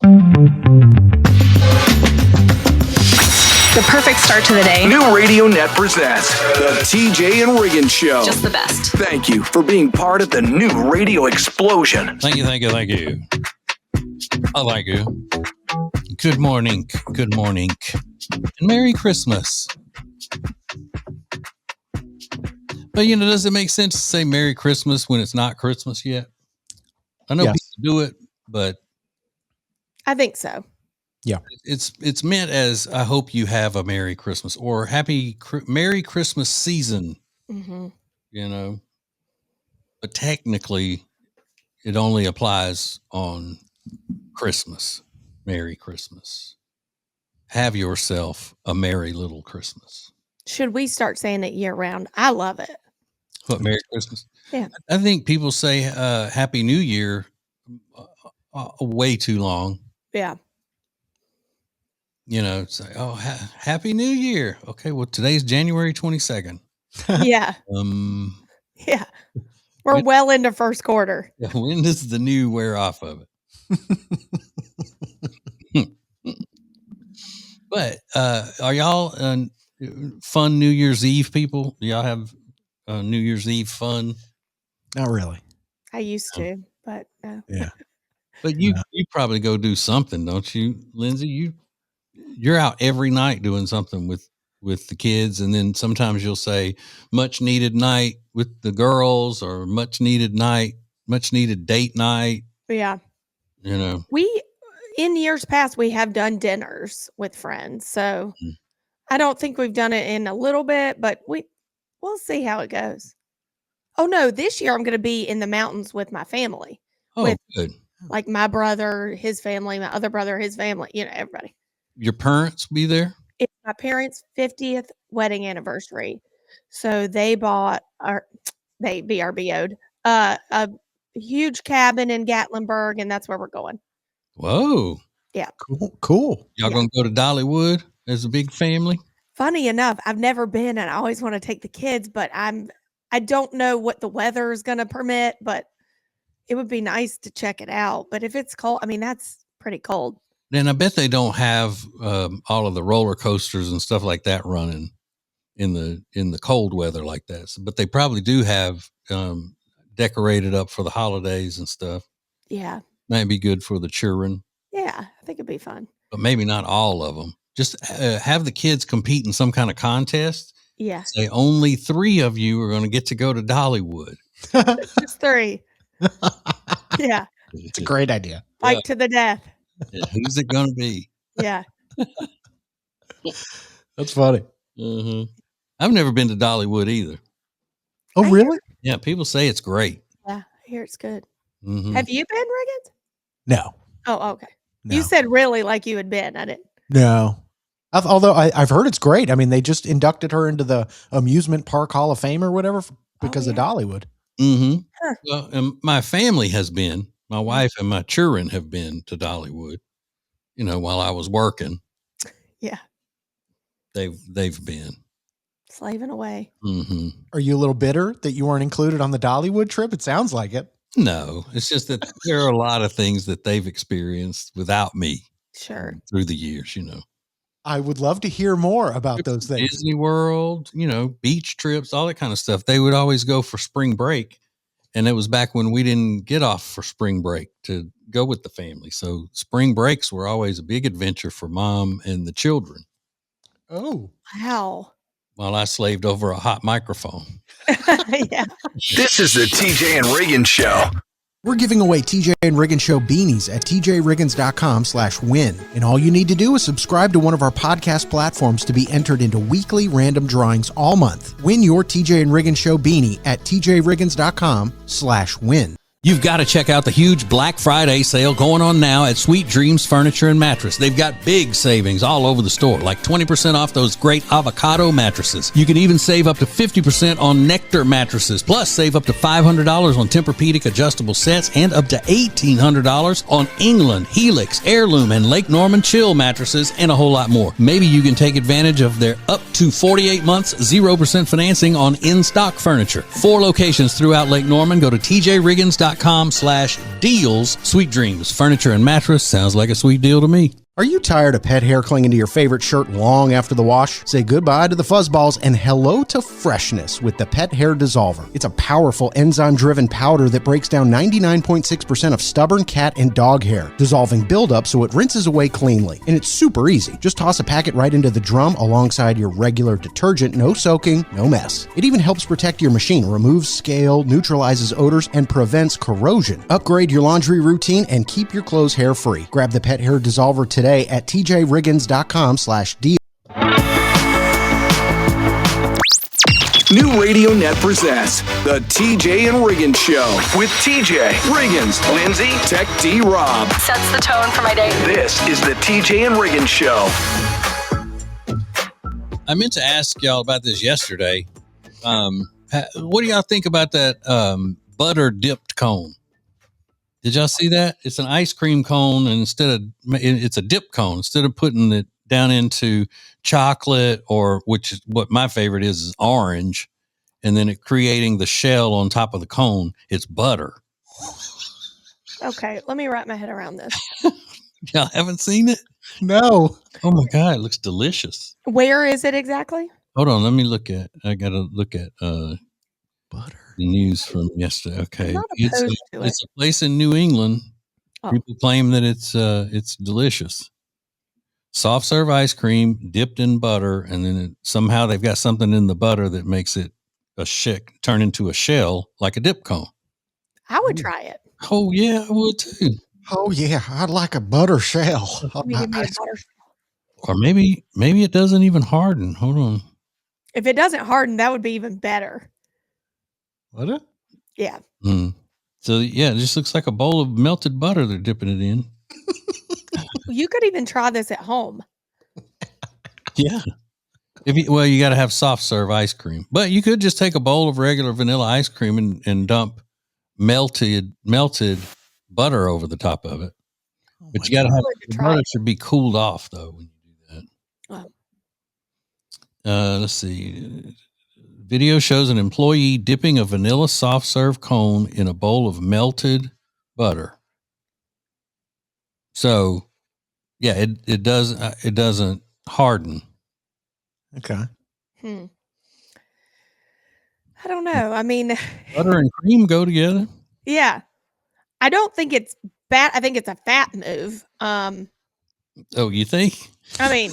The perfect start to the day. New Radio Net presents the TJ and Riggins Show. Just the best. Thank you for being part of the new radio explosion. Thank you. I like you. Good morning. And Merry Christmas. But, does it make sense to say Merry Christmas when it's not Christmas yet? I know people do it, but I think so. Yeah. It's meant as I hope you have a Merry Christmas or Merry Christmas season, but technically it only applies on Christmas. Merry Christmas. Have yourself a merry little Christmas. Should we start saying it year round? I love it. What, Merry Christmas? Yeah. I think people say Happy New Year way too long. Yeah. It's like, oh, Happy New Year. Okay, well, today's January 22nd. Yeah. Yeah. We're well into first quarter. Yeah, when does the new wear off of it? But are y'all fun New Year's Eve people? Do y'all have New Year's Eve fun? Not really. I used to, but yeah. But you probably go do something, don't you, Lindsay? You're out every night doing something with the kids, and then sometimes you'll say much needed night with the girls, or much needed date night. Yeah. We in years past we have done dinners with friends, so I don't think we've done it in a little bit, but we'll see how it goes. Oh no, this year I'm going to be in the mountains with my family. Oh, good. Like my brother, his family, my other brother, his family, everybody. Your parents be there? It's my parents' 50th wedding anniversary. So they bought they BRBO'd a huge cabin in Gatlinburg, and that's where we're going. Whoa. Yeah. Cool. Y'all gonna go to Dollywood as a big family? Funny enough, I've never been, and I always want to take the kids, but I don't know what the weather is going to permit, but it would be nice to check it out. But if it's cold, that's pretty cold. And I bet they don't have all of the roller coasters and stuff like that running in the cold weather like that. But they probably do have decorated up for the holidays and stuff. Yeah. Might be good for the children. Yeah, I think it'd be fun. But maybe not all of them. Just have the kids compete in some kind of contest. Yeah. Say only 3 of you are going to get to go to Dollywood. Just 3. Yeah. It's a great idea. Fight to the death. Yeah, who's it going to be? Yeah. That's funny. Mm-hmm. I've never been to Dollywood either. Oh, really? Yeah, people say it's great. Yeah, I hear it's good. Mm-hmm. Have you been, Riggins? No. Oh, okay. No. You said really like you had been. I didn't. No. Although I've heard it's great. They just inducted her into the Amusement Park Hall of Fame or whatever because of Dollywood. Mm-hmm. Huh. Well, and my family has been. My wife and my children have been to Dollywood, while I was working. Yeah. They've been. Slaving away. Mm-hmm. Are you a little bitter that you weren't included on the Dollywood trip? It sounds like it. No, it's just that there are a lot of things that they've experienced without me. Sure. Through the years, I would love to hear more about those things. Disney World, beach trips, all that kind of stuff. They would always go for spring break. And it was back when we didn't get off for spring break to go with the family. So spring breaks were always a big adventure for mom and the children. Oh, wow. While I slaved over a hot microphone. Yeah. This is the TJ and Riggins Show. We're giving away TJ and Riggins Show beanies at tjriggins.com/win. And all you need to do is subscribe to one of our podcast platforms to be entered into weekly random drawings all month. Win your TJ and Riggins Show beanie at tjriggins.com/win. You've got to check out the huge Black Friday sale going on now at Sweet Dreams Furniture and Mattress. They've got big savings all over the store, like 20% off those great avocado mattresses. You can even save up to 50% on Nectar mattresses, plus save up to $500 on Tempur-Pedic adjustable sets and up to $1,800 on England, Helix, Heirloom, and Lake Norman Chill mattresses, and a whole lot more. Maybe you can take advantage of their up to 48 months, 0% financing on in-stock furniture. 4 locations throughout Lake Norman. Go to tjriggins.com TJRiggins.com/deals. Sweet Dreams Furniture and Mattress sounds like a sweet deal to me. Are you tired of pet hair clinging to your favorite shirt long after the wash? Say goodbye to the fuzzballs and hello to freshness with the Pet Hair Dissolver. It's a powerful enzyme-driven powder that breaks down 99.6% of stubborn cat and dog hair, dissolving buildup so it rinses away cleanly. And it's super easy. Just toss a packet right into the drum alongside your regular detergent. No soaking, no mess. It even helps protect your machine, removes scale, neutralizes odors, and prevents corrosion. Upgrade your laundry routine and keep your clothes hair-free. Grab the Pet Hair Dissolver today at tjriggins.com/deal. New Radio Net presents the TJ and Riggins Show with TJ, Riggins, Lindsay, Tech D Rob. Sets the tone for my day. This is the TJ and Riggins Show. I meant to ask y'all about this yesterday. What do y'all think about that butter dipped cone? Did y'all see that? It's an ice cream cone, and it's a dip cone. Instead of putting it down into chocolate, or which is what my favorite is orange, and then it creating the shell on top of the cone, it's butter. Okay, let me wrap my head around this. Y'all haven't seen it? No. Oh my God, it looks delicious. Where is it exactly? Hold on, let me look at. I gotta look at Butter. the news from yesterday. Okay, I'm not opposed to it. it's a place in New England. Oh. People claim that it's delicious. Soft serve ice cream dipped in butter, and then somehow they've got something in the butter that makes it turn into a shell like a dip cone. I would try it. Oh yeah, I would too. Oh, yeah. I'd like a butter shell. Give me a butter. Or maybe it doesn't even harden. Hold on. If it doesn't harden, that would be even better. What? Yeah. So yeah, it just looks like a bowl of melted butter they're dipping it in. You could even try this at home. Yeah. You got to have soft serve ice cream, but you could just take a bowl of regular vanilla ice cream and dump melted butter over the top of it. But you got to have the butter should be cooled off though when you do that. Oh. Let's see. Video shows an employee dipping a vanilla soft serve cone in a bowl of melted butter. So, yeah, it doesn't harden. Okay. I don't know. I mean, Butter and cream go together. yeah. I don't think it's bad. I think it's a fat move. Oh, you think? I mean,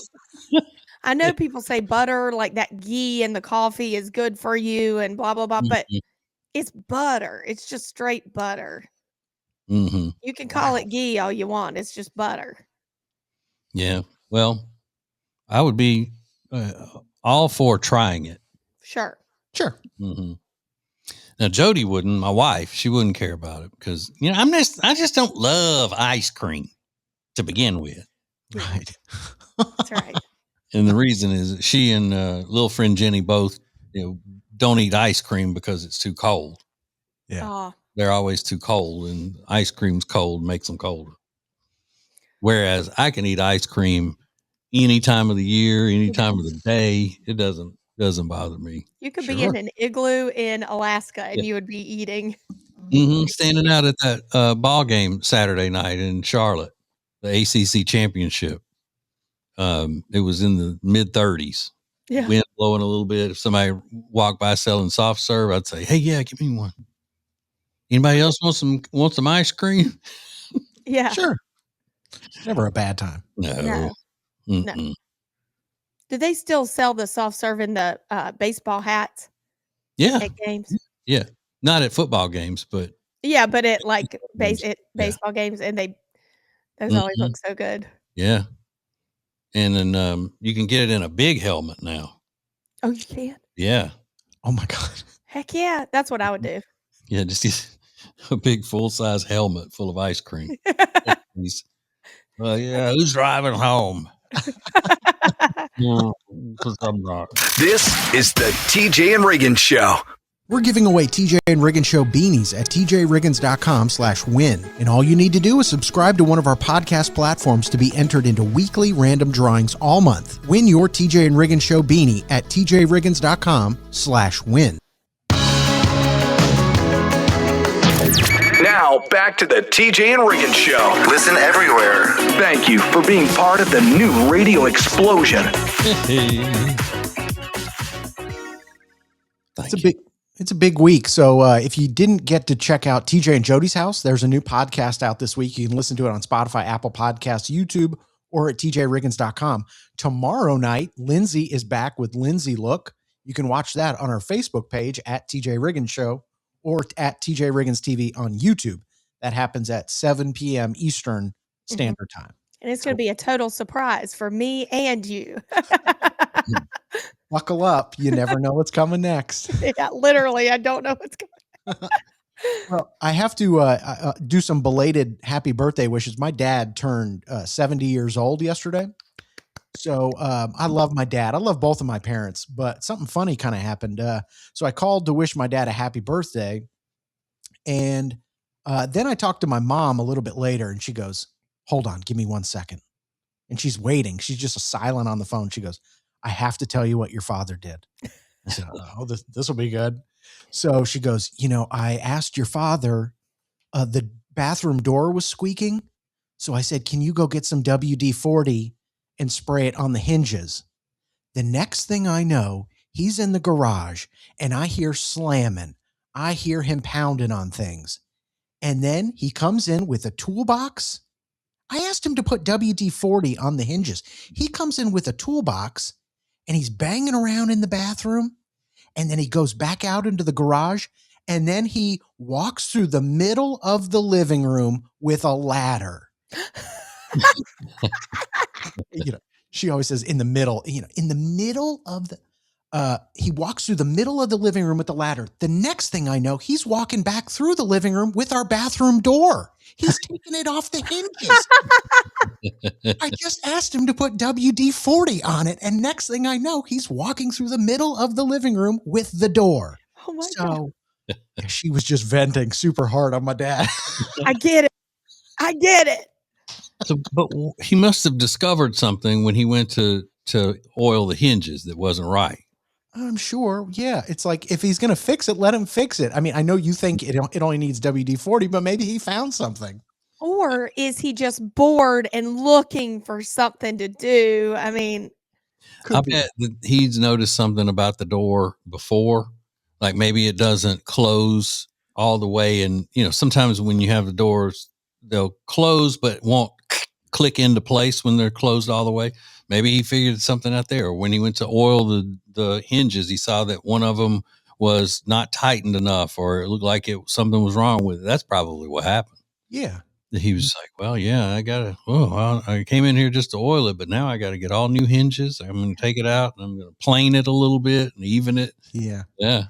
I know people say butter, like that ghee in the coffee is good for you and blah, blah, blah, but it's butter. It's just straight butter. Mm-hmm. You can call it ghee all you want. It's just butter. Yeah. Well, I would be all for trying it. Sure. Mm-hmm. Now, Jody wouldn't. My wife, she wouldn't care about it because I just don't love ice cream to begin with. Right. That's right. And the reason is that she and little friend Jenny both don't eat ice cream because it's too cold. Yeah. They're always too cold, and ice cream's cold makes them colder. Whereas I can eat ice cream any time of the year, any time of the day. It doesn't bother me. You could be in an igloo in Alaska and you would be eating. Standing out at that ball game Saturday night in Charlotte, the ACC championship. It was in the mid 30s. Yeah. Wind blowing a little bit. If somebody walked by selling soft serve, I'd say, "Hey, yeah, give me one." Anybody else want some ice cream? Yeah. Sure. Never a bad time. No. No. Do they still sell the soft serve in the baseball hats? Yeah. At games? Yeah. Not at football games, but Yeah, but at like baseball games, and those always look so good. yeah. And then you can get it in a big helmet now. Oh, you can? Yeah. Oh my God. Heck yeah. That's what I would do. Yeah, just get a big full-size helmet full of ice cream. Well, yeah, who's driving home? Because I'm not. This is the TJ and Riggins Show. We're giving away TJ and Riggins Show beanies at tjriggins.com/win. And all you need to do is subscribe to one of our podcast platforms to be entered into weekly random drawings all month. Win your TJ and Riggins Show beanie at tjriggins.com/win. Now, back to the TJ and Riggins Show. Listen everywhere. Thank you for being part of the new radio explosion. It's a big week. So if you didn't get to check out TJ and Jody's house, there's a new podcast out this week. You can listen to it on Spotify, Apple Podcasts, YouTube, or at tjriggins.com. Tomorrow night, Lindsay is back with Lindsay Look. You can watch that on our Facebook page at TJ Riggins Show or at TJ Riggins TV on YouTube. That happens at 7 p.m. Eastern Standard Time. And it's going to be a total surprise for me and you. Buckle up. You never know what's coming next. Yeah, literally, I don't know what's coming. Well, I have to do some belated happy birthday wishes. My dad turned 70 years old yesterday. So I love my dad. I love both of my parents, but something funny kind of happened. So I called to wish my dad a happy birthday. And then I talked to my mom a little bit later, and she goes, "Hold on, give me 1 second." And she's waiting. She's just silent on the phone. She goes, "I have to tell you what your father did." I said, "Oh, this will be good." So she goes, "I asked your father, the bathroom door was squeaking. So I said, can you go get some WD-40 and spray it on the hinges? The next thing I know, he's in the garage and I hear slamming. I hear him pounding on things. And then he comes in with a toolbox. I asked him to put WD-40 on the hinges. He comes in with a toolbox and he's banging around in the bathroom. And then he goes back out into the garage. And then he walks through the middle of the living room with a ladder." She always says in the middle, in the middle of the, he walks through the middle of the living room with the ladder. The next thing I know, he's walking back through the living room with our bathroom door. He's taking it off the hinges. I just asked him to put WD-40 on it. And next thing I know, he's walking through the middle of the living room with the door. Oh my God. She was just venting super hard on my dad. I get it. So, but he must have discovered something when he went to oil the hinges that wasn't right. I'm sure. Yeah. It's like, if he's going to fix it, let him fix it. I mean, I know you think it only needs WD-40, but maybe he found something. Or is he just bored and looking for something to do? I mean, I bet that he's noticed something about the door before, like maybe it doesn't close all the way. And, sometimes when you have the doors, they'll close, but won't click into place when they're closed all the way. Maybe he figured something out there. Or when he went to oil the hinges, he saw that one of them was not tightened enough, or it looked like something was wrong with it. That's probably what happened. Yeah. He was like, well, yeah, I came in here just to oil it, but now I got to get all new hinges. I'm going to take it out and I'm going to plane it a little bit and even it. Yeah. Yeah.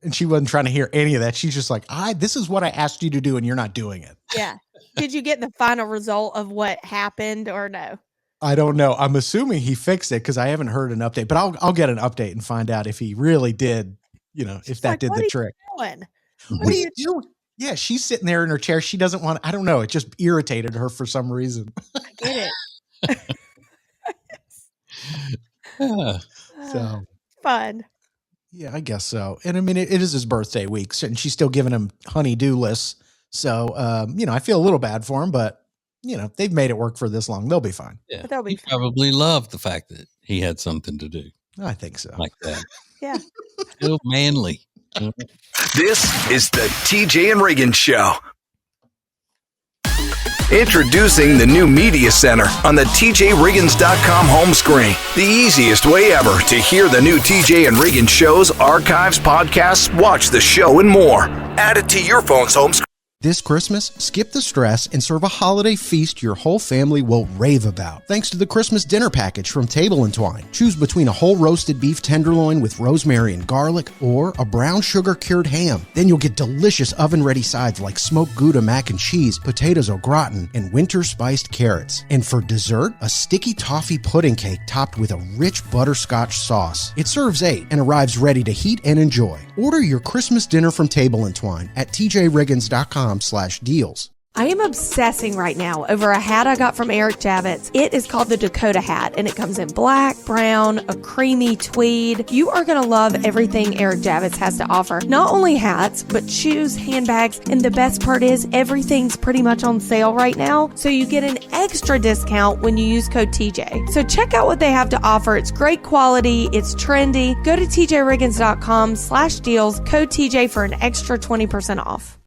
And she wasn't trying to hear any of that. She's just like, this is what I asked you to do and you're not doing it. yeah. Did you get the final result of what happened or no? I don't know. I'm assuming he fixed it because I haven't heard an update, but I'll get an update and find out if he really did, if that did the trick. What are you doing? Yeah, she's sitting there in her chair. She doesn't want, I don't know. It just irritated her for some reason. I get it. So fun. Yeah, I guess so. And I mean, it is his birthday week, and she's still giving him honey-do lists. So, I feel a little bad for him, but they've made it work for this long. They'll be fine. Yeah, they'll be fine. Probably loved the fact that he had something to do. I think so. Like that. Yeah. Still manly. This is the TJ and Riggins Show. Introducing the new Media Center on the TJRiggins.com home screen. The easiest way ever to hear the new TJ and Riggins shows, archives, podcasts, watch the show, and more. Add it to your phone's home screen. This Christmas, skip the stress and serve a holiday feast your whole family will rave about. Thanks to the Christmas dinner package from Table & Twine. Choose between a whole roasted beef tenderloin with rosemary and garlic or a brown sugar cured ham. Then you'll get delicious oven-ready sides like smoked Gouda mac and cheese, potatoes au gratin, and winter spiced carrots. And for dessert, a sticky toffee pudding cake topped with a rich butterscotch sauce. It serves 8 and arrives ready to heat and enjoy. Order your Christmas dinner from Table & Twine at tjriggins.com/deals. I am obsessing right now over a hat I got from Eric Javits. It is called the Dakota hat, and it comes in black, brown, a creamy tweed. You are going to love everything Eric Javits has to offer. Not only hats, but shoes, handbags, and the best part is everything's pretty much on sale right now, so you get an extra discount when you use code TJ. So check out what they have to offer. It's great quality. It's trendy. Go to tjriggins.com/deals, code TJ for an extra 20% off.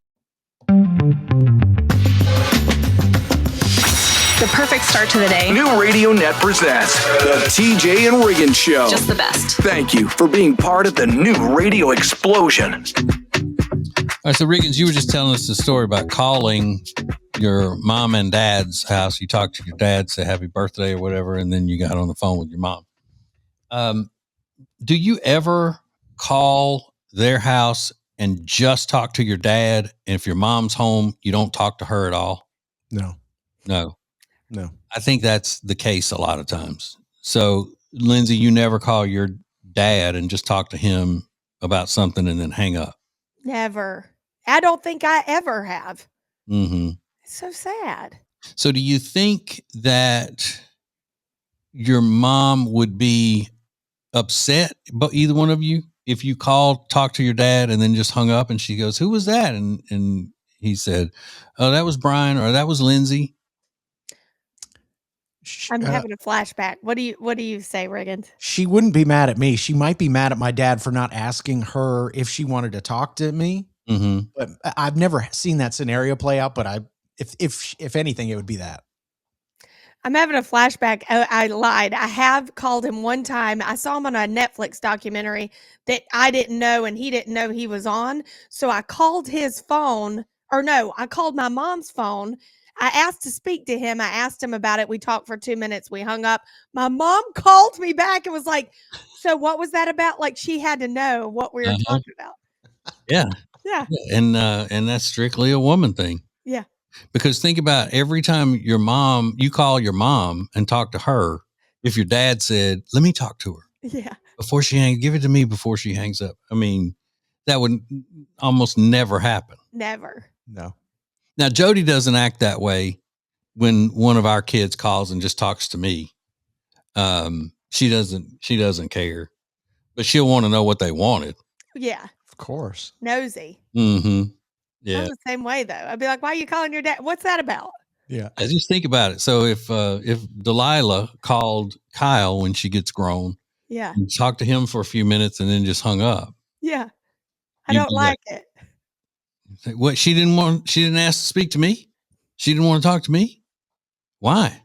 The perfect start to the day. New Radio Net presents the TJ and Riggins Show. Just the best. Thank you for being part of the new radio explosion. All right, so Riggins, you were just telling us the story about calling your mom and dad's house. You talked to your dad, say happy birthday or whatever, and then you got on the phone with your mom. Do you ever call their house and just talk to your dad? And if your mom's home, you don't talk to her at all? No. I think that's the case a lot of times. So, Lindsay, you never call your dad and just talk to him about something and then hang up? Never. I don't think I ever have. Mm-hmm. It's so sad. So do you think that your mom would be upset, but either one of you, if you called, talked to your dad, and then just hung up, and she goes, "Who was that?" And he said, "Oh, that was Brian," or "That was Lindsay"? I'm having a flashback. What do you say, Riggins? She wouldn't be mad at me. She might be mad at my dad for not asking her if she wanted to talk to me. Mm-hmm. But I've never seen that scenario play out. But if anything, it would be that. I'm having a flashback. I lied. I have called him one time. I saw him on a Netflix documentary that I didn't know, and he didn't know he was on. So I called his phone, or no, I called my mom's phone. I asked to speak to him. I asked him about it. We talked for 2 minutes. We hung up. My mom called me back and was like, "So what was that about?" Like she had to know what we were talking about. Yeah. Yeah. And that's strictly a woman thing. Yeah. Because think about every time you call your mom and talk to her, if your dad said, "Let me talk to her." Yeah. Before give it to me before she hangs up. I mean, that would almost never happen. Never. No. Now, Jody doesn't act that way when one of our kids calls and just talks to me. She doesn't care, but she'll want to know what they wanted. Yeah. Of course. Nosy. Mm-hmm. Yeah. I'm the same way though. I'd be like, "Why are you calling your dad? What's that about?" Yeah. I just think about it. So if Delilah called Kyle when she gets grown, Yeah. and talked to him for a few minutes and then just hung up. Yeah. I You'd don't be like it. What, she didn't ask to speak to me? She didn't want to talk to me? Why?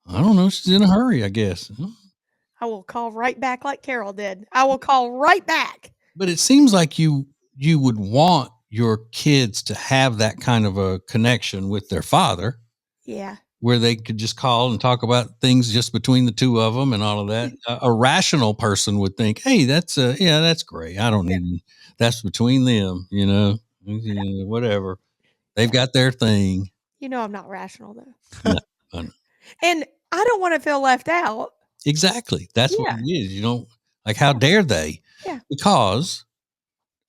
I don't know. She's in a hurry, I guess. I will call right back like Carol did. I will call right back. But it seems like you would want your kids to have that kind of a connection with their father. Yeah. Where they could just call and talk about things just between the two of them and all of that. A rational person would think, "Hey, that's great. I don't need that's between them, whatever. They've got their thing." I'm not rational though. No. And I don't want to feel left out. Exactly. That's what it is. You don't like, how dare they? Yeah. Because,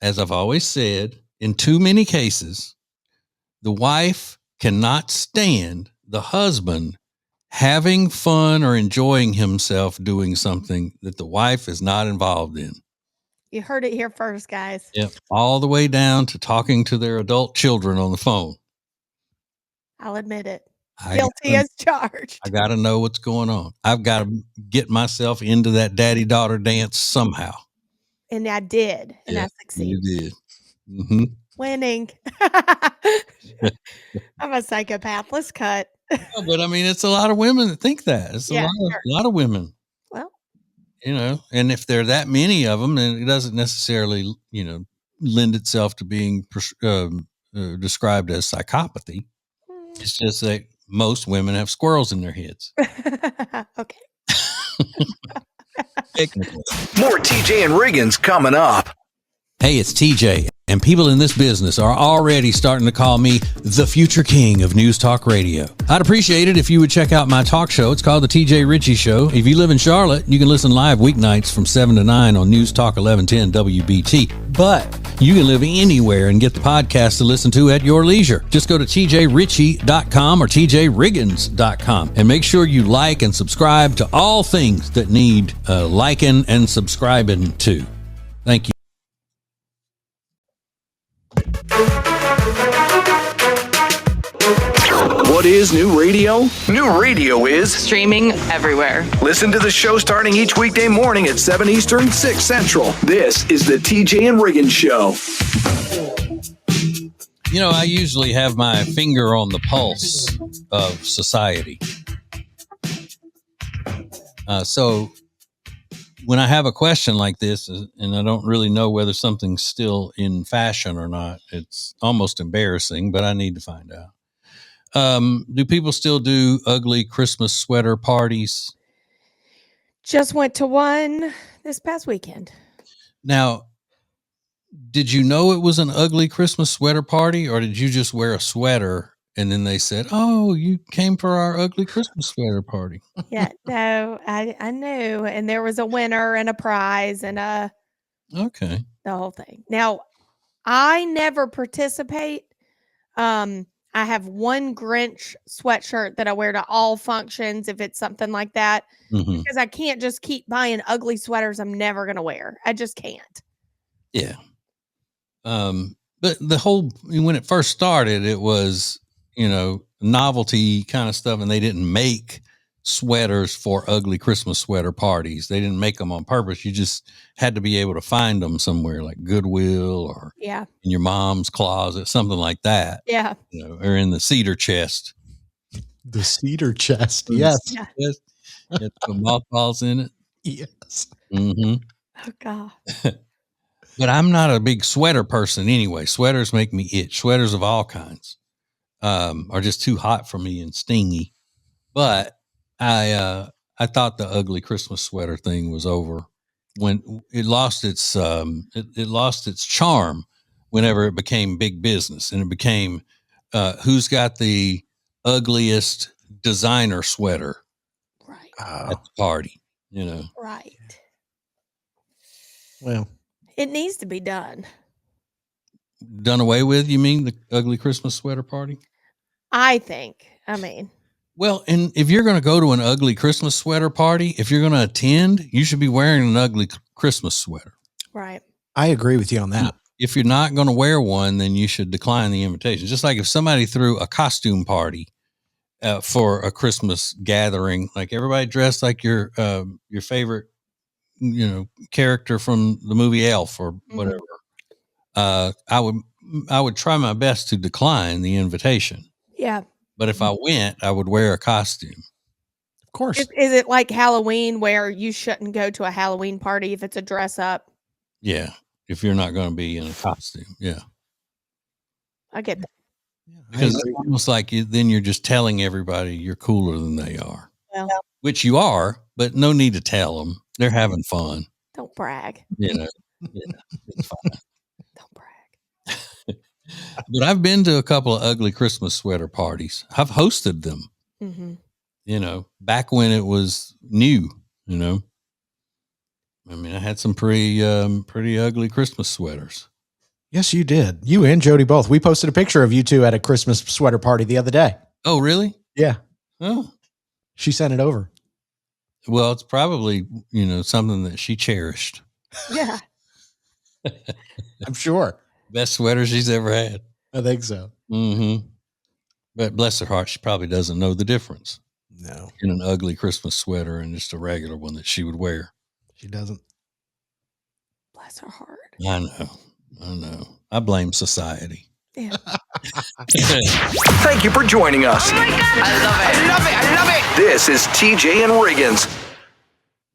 as I've always said, in too many cases, the wife cannot stand the husband having fun or enjoying himself doing something that the wife is not involved in. You heard it here first, guys. Yep. All the way down to talking to their adult children on the phone. I'll admit it. Guilty as charged. I got to know what's going on. I've got to get myself into that daddy-daughter dance somehow. And I did. And I succeeded. You did. Mm-hmm. Winning. I'm a psychopath. Let's cut. Oh, but I mean, it's a lot of women that think that. It's a lot of women. Well, and if there are that many of them, then it doesn't necessarily, lend itself to being described as psychopathy. It's just that most women have squirrels in their heads. Okay. More TJ and Riggins coming up. Hey, it's TJ, and people in this business are already starting to call me the future king of News Talk Radio. I'd appreciate it if you would check out my talk show. It's called The TJ Ritchie Show. If you live in Charlotte, you can listen live weeknights from 7 to 9 on News Talk 1110 WBT. But You can live anywhere and get the podcast to listen to at your leisure. Just go to tjritchie.com or tjriggins.com and make sure you like and subscribe to all things that need liking and subscribing to. Thank you. What is new radio? New radio is Streaming everywhere. listen to the show starting each weekday morning at 7 Eastern, 6 Central. This is the TJ and Riggins Show. You know, I usually have my finger on the pulse of society. So when I have a question like this, and I don't really know whether something's still in fashion or not, it's almost embarrassing, but I need to find out. Do people still do ugly Christmas sweater parties? Just went to one this past weekend. Now, did you know it was an ugly Christmas sweater party, or did you just wear a sweater and then they said, "Oh, you came for our ugly Christmas sweater party"? Yeah, no, I knew, and there was a winner and a prize and Okay. the whole thing. Now, I never participate. I have one Grinch sweatshirt that I wear to all functions if it's something like that, Mm-hmm. because I can't just keep buying ugly sweaters I'm never going to wear. I just can't. Yeah. But the whole, when it first started, it was, novelty kind of stuff, and they didn't make sweaters for ugly Christmas sweater parties. They didn't make them on purpose. You just had to be able to find them somewhere, like Goodwill or Yeah. in your mom's closet, something like that. Yeah. Or in the cedar chest. The cedar chest. Yes. Yeah. Yes. Get some mothballs in it. Yes. Mm-hmm. Oh, God. But I'm not a big sweater person anyway. Sweaters make me itch. Sweaters of all kinds are just too hot for me and stingy. But I thought the ugly Christmas sweater thing was over when it lost its it lost its charm whenever it became big business, and it became who's got the ugliest designer sweater Right. at the party. Right. Well, It needs to be done. Done away with, you mean, the ugly Christmas sweater party? I think. I mean, Well, and if you're going to go to an ugly Christmas sweater party, if you're going to attend, you should be wearing an ugly Christmas sweater. right. I agree with you on that. If you're not going to wear one, then you should decline the invitation. Just like if somebody threw a costume party for a Christmas gathering, like everybody dressed like your favorite, character from the movie Elf or whatever. I would try my best to decline the invitation. Yeah. But if I went, I would wear a costume. Of course. Is it like Halloween where you shouldn't go to a Halloween party if it's a dress up? Yeah. If you're not going to be in a costume. Yeah. I get that. Because it's almost like then you're just telling everybody you're cooler than they are. Well, Which you are, but no need to tell them. They're having fun. don't brag. Yeah, it's fine. Don't brag. But I've been to a couple of ugly Christmas sweater parties. I've hosted them, Mm-hmm. back when it was new, I mean, I had some pretty ugly Christmas sweaters. Yes, you did. You and Jody both. We posted a picture of you two at a Christmas sweater party the other day. Oh, really? Yeah. Oh, She sent it over. well, it's probably, something that she cherished. Yeah. I'm sure. Best sweater she's ever had. I think so. Mm-hmm. But bless her heart, she probably doesn't know the difference No, in an ugly Christmas sweater and just a regular one that she would wear. she doesn't. Bless her heart. I know. I blame society. Yeah. Thank you for joining us. I love it. I love it. This is TJ and Riggins.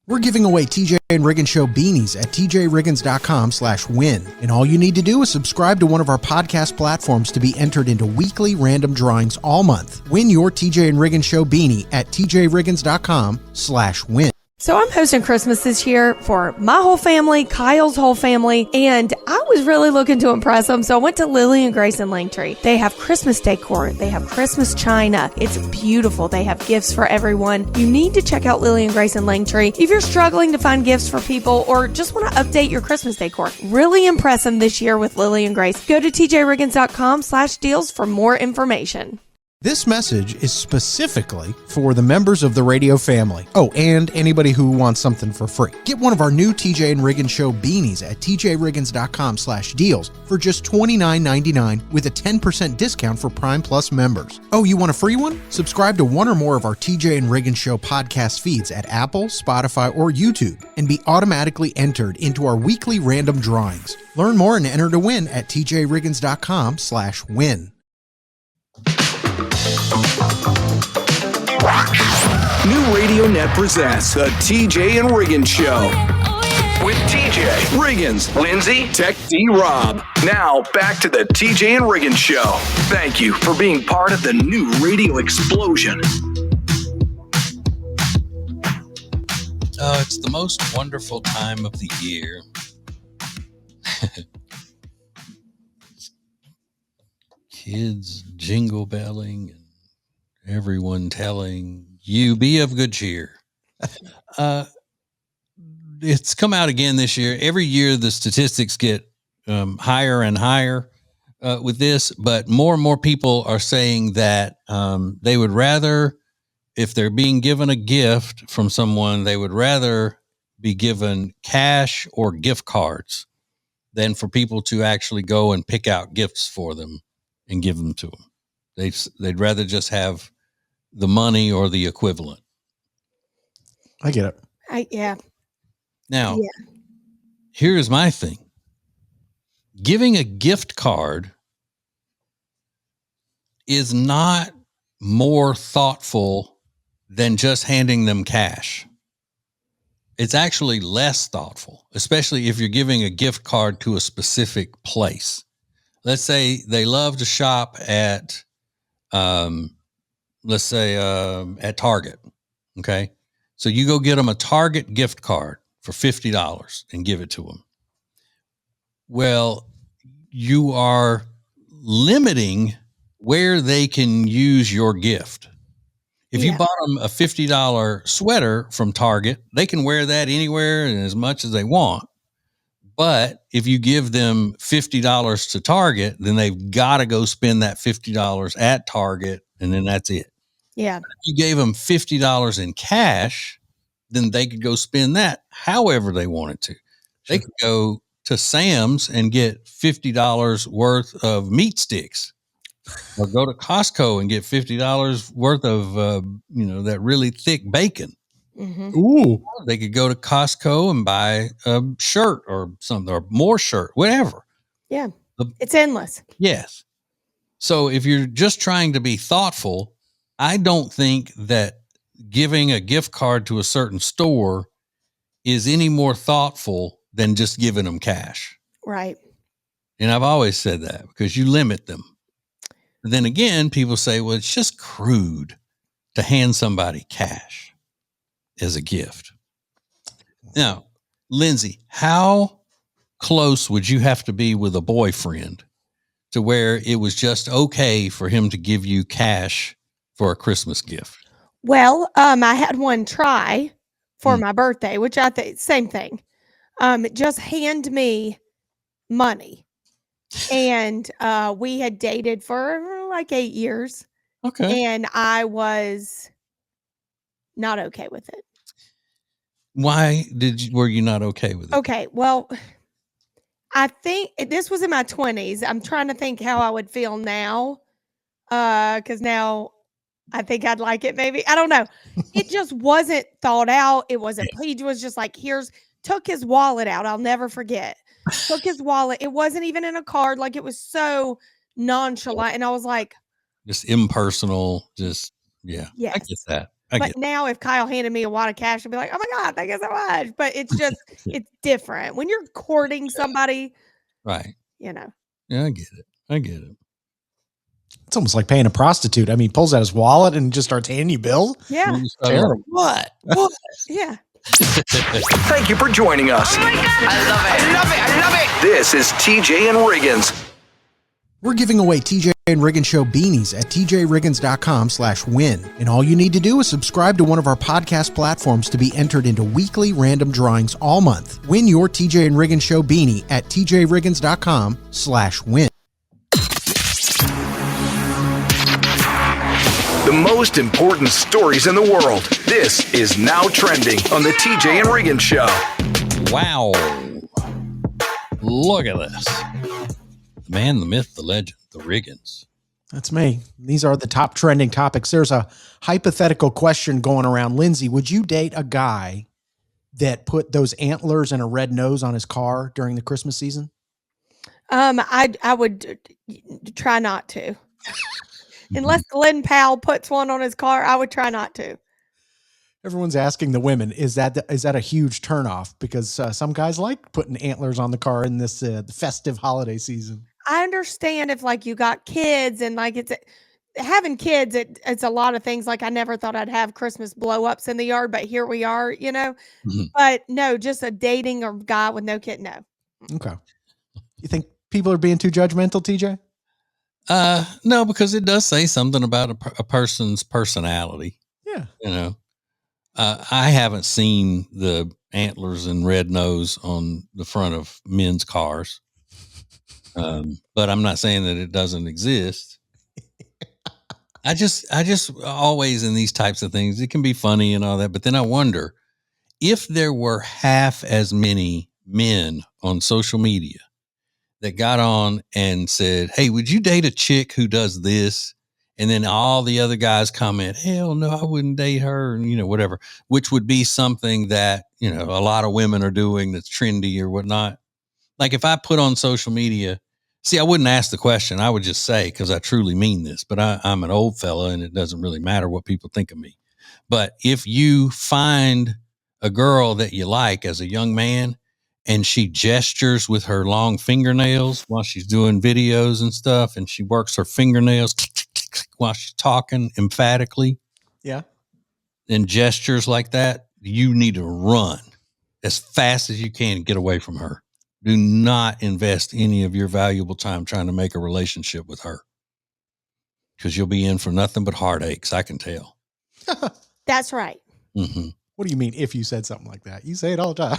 We're giving away TJ and Riggins Show beanies at tjriggins.com/win. And all you need to do is subscribe to one of our podcast platforms to be entered into weekly random drawings all month. Win your TJ and Riggins Show beanie at tjriggins.com/win. So I'm hosting Christmas this year for my whole family, Kyle's whole family, and I was really looking to impress them. So I went to Lily and Grace and Langtree. They have Christmas decor. They have Christmas china. It's beautiful. They have gifts for everyone. You need to check out Lily and Grace and Langtree if you're struggling to find gifts for people or just want to update your Christmas decor. Really impress them this year with Lily and Grace. Go to tjriggins.com/deals for more information. This message is specifically for the members of the radio family. Oh, and anybody who wants something for free. Get one of our new TJ and Riggins Show beanies at tjriggins.com/deals for just $29.99 with a 10% discount for Prime Plus members. Oh, you want a free one? Subscribe to one or more of our TJ and Riggins Show podcast feeds at Apple, Spotify, or YouTube and be automatically entered into our weekly random drawings. Learn more and enter to win at tjriggins.com/win. New Radio Net presents the TJ and Riggins Show with TJ Riggins, Lindsay, Tech D Rob. Now back to the TJ and Riggins Show. Thank you for being part of the new radio explosion. Oh, it's the most wonderful time of the year. Kids jingle belling and everyone telling you be of good cheer. It's come out again this year. Every year the statistics get higher and higher with this, but more and more people are saying that they would rather, if they're being given a gift from someone, they would rather be given cash or gift cards than for people to actually go and pick out gifts for them and give them to them. They'd rather just have the money or the equivalent. I get it. Yeah. Now, here's my thing. Giving a gift card is not more thoughtful than just handing them cash. It's actually less thoughtful, especially if you're giving a gift card to a specific place. Let's say they love to shop at, at Target. Okay. So you go get them a Target gift card for $50 and give it to them. Well, you are limiting where they can use your gift. If you bought them a $50 sweater from Target, they can wear that anywhere and as much as they want. But if you give them $50 to Target, then they've got to go spend that $50 at Target, and then that's it. Yeah. If you gave them $50 in cash, then they could go spend that however they wanted to. Sure. They could go to Sam's and get $50 worth of meat sticks, or go to Costco and get $50 worth of, that really thick bacon. Mm-hmm. Ooh. They could go to Costco and buy a shirt or something, or more shirt, whatever. Yeah. It's endless. Yes. So if you're just trying to be thoughtful, I don't think that giving a gift card to a certain store is any more thoughtful than just giving them cash. Right. And I've always said that because you limit them. But then again, people say, well, it's just crude to hand somebody cash as a gift. Now, Lindsay, how close would you have to be with a boyfriend to where it was just okay for him to give you cash for a Christmas gift? Well, I had one try for my birthday, which I think same thing. Just hand me money. And we had dated for like 8 years. Okay. And I was not okay with it. Why were you not okay with it? Okay. Well, I think this was in my 20s. I'm trying to think how I would feel now. Because now I think I'd like it maybe. I don't know. It just wasn't thought out. It wasn't, he was just like, took his wallet out. I'll never forget. Took his wallet. It wasn't even in a card. Like, it was so nonchalant. And I was like, just impersonal. Just, yeah. Yes. I get that. But now if Kyle handed me a wad of cash, I'd be like, oh my God, thank you so much. But it's just, it's different. When you're courting somebody. Right. Yeah, I get it. It's almost like paying a prostitute. I mean, he pulls out his wallet and just starts handing you bills. Yeah. Terrible. What? Yeah. Thank you for joining us. Oh my God. I love it. I love it. I love it. This is TJ and Riggins. We're giving away TJ and Riggins Show beanies at tjriggins.com/win. And all you need to do is subscribe to one of our podcast platforms to be entered into weekly random drawings all month. Win your TJ and Riggins Show beanie at tjriggins.com/win. The most important stories in the world. This is Now Trending on the TJ and Riggins Show. Wow. Look at this. The man, the myth, the legend, the Riggins. That's me. These are the top trending topics. There's a hypothetical question going around. Lindsay, would you date a guy that put those antlers and a red nose on his car during the Christmas season? I would try not to. Unless Glenn Powell puts one on his car, I would try not to. Everyone's asking the women, is that a huge turnoff? Because some guys like putting antlers on the car in this festive holiday season. I understand if like you got kids and like it's having kids, it's a lot of things. Like I never thought I'd have Christmas blow ups in the yard, but here we are, you know. Mm-hmm. But no, just a dating or guy with no kid, no. Okay. You think people are being too judgmental, TJ? No, because it does say something about a person's personality. Yeah. You know, I haven't seen the antlers and red nose on the front of men's cars. But I'm not saying that it doesn't exist. I just always in these types of things, it can be funny and all that. But then I wonder if there were half as many men on social media that got on and said, "Hey, would you date a chick who does this?" And then all the other guys comment, "Hell no, I wouldn't date her," and, you know, whatever, which would be something that, you know, a lot of women are doing that's trendy or whatnot. Like if I put on social media, see, I wouldn't ask the question. I would just say, because I truly mean this, but I'm an old fella and it doesn't really matter what people think of me. But if you find a girl that you like as a young man and she gestures with her long fingernails while she's doing videos and stuff, and she works her fingernails while she's talking emphatically, Yeah. and gestures like that, you need to run as fast as you can and get away from her. Do not invest any of your valuable time trying to make a relationship with her, because you'll be in for nothing but heartaches. I can tell. That's right. Mm-hmm. What do you mean if you said something like that? You say it all the time.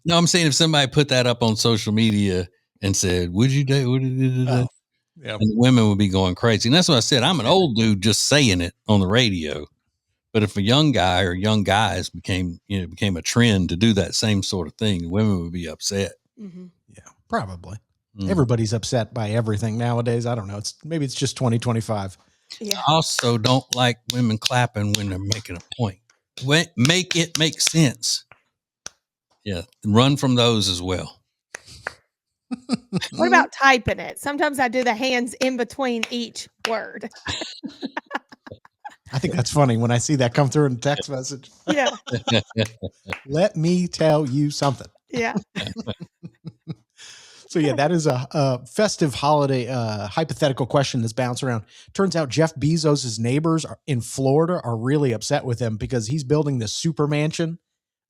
No, I'm saying if somebody put that up on social media and said, "Would you date?" Yeah. And the women would be going crazy. And that's what I said. I'm an old dude just saying it on the radio. But if a young guy or young guys became a trend to do that same sort of thing, women would be upset. Mm-hmm. Yeah, probably. Everybody's upset by everything nowadays. I don't know. Maybe it's just 2025. Yeah. I also don't like women clapping when they're making a point. Make it make sense. Yeah, run from those as well. What about typing it? Sometimes I do the hands in between each word. I think that's funny when I see that come through in a text message. Yeah. Let me tell you something. Yeah. So yeah, that is a festive holiday hypothetical question that's bounced around. Turns out Jeff Bezos' neighbors in Florida are really upset with him because he's building this super mansion.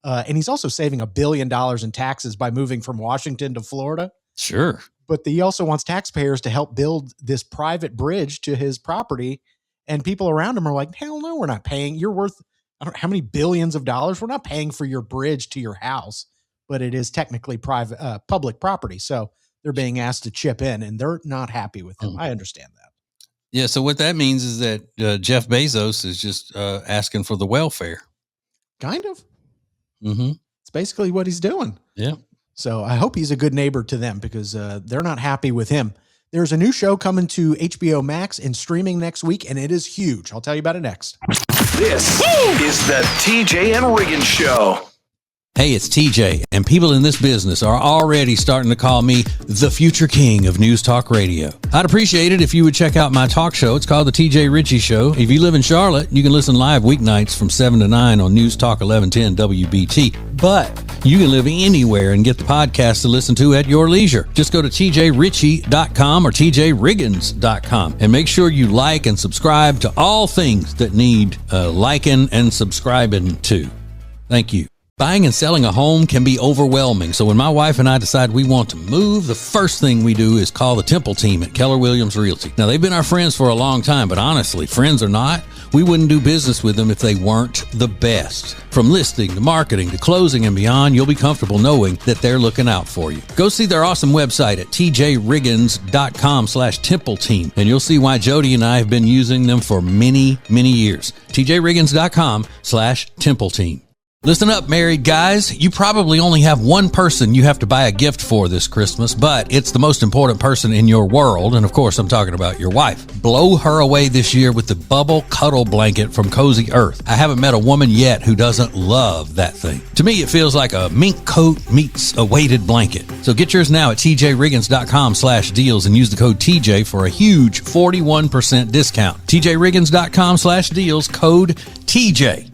And he's also saving $1 billion in taxes by moving from Washington to Florida. Sure. But he also wants taxpayers to help build this private bridge to his property. And people around him are like, hell no, we're not paying. You're worth, I don't know how many billions of dollars. We're not paying for your bridge to your house, but it is technically private, public property. So they're being asked to chip in and they're not happy with him. I understand that. Yeah. So what that means is that Jeff Bezos is just asking for the welfare. Kind of. Mm-hmm. It's basically what he's doing. Yeah. So I hope he's a good neighbor to them because they're not happy with him. There's a new show coming to HBO Max and streaming next week, and it is huge. I'll tell you about it next. This is the TJ and Riggins Show. Hey, it's TJ, and people in this business are already starting to call me the future king of News Talk Radio. I'd appreciate it if you would check out my talk show. It's called The TJ Ritchie Show. If you live in Charlotte, you can listen live weeknights from 7 to 9 on News Talk 1110 WBT. But you can live anywhere and get the podcast to listen to at your leisure. Just go to tjritchie.com or tjriggins.com and make sure you like and subscribe to all things that need liking and subscribing to. Thank you. Buying and selling a home can be overwhelming, so when my wife and I decide we want to move, the first thing we do is call the Temple team at Keller Williams Realty. Now, they've been our friends for a long time, but honestly, friends or not, we wouldn't do business with them if they weren't the best. From listing to marketing to closing and beyond, you'll be comfortable knowing that they're looking out for you. Go see their awesome website at tjriggins.com/Temple team, and you'll see why Jody and I have been using them for many, many years. tjriggins.com/Temple team. Listen up, married guys. You probably only have one person you have to buy a gift for this Christmas, but it's the most important person in your world. And of course, I'm talking about your wife. Blow her away this year with the Bubble Cuddle Blanket from Cozy Earth. I haven't met a woman yet who doesn't love that thing. To me, it feels like a mink coat meets a weighted blanket. So get yours now at tjriggins.com/deals and use the code TJ for a huge 41% discount. tjriggins.com/deals, code TJ.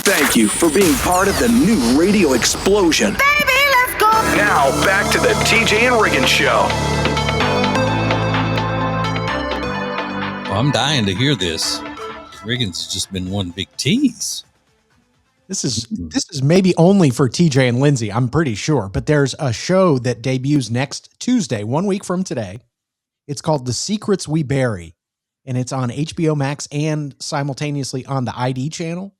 Thank you for being part of the new radio explosion. Baby, let's go. Now, back to the TJ and Riggins Show. Well, I'm dying to hear this. Riggins has just been one big tease. This is maybe only for TJ and Lindsay, I'm pretty sure. But there's a show that debuts next Tuesday, 1 week from today. It's called The Secrets We Bury, and it's on HBO Max and simultaneously on the ID channel.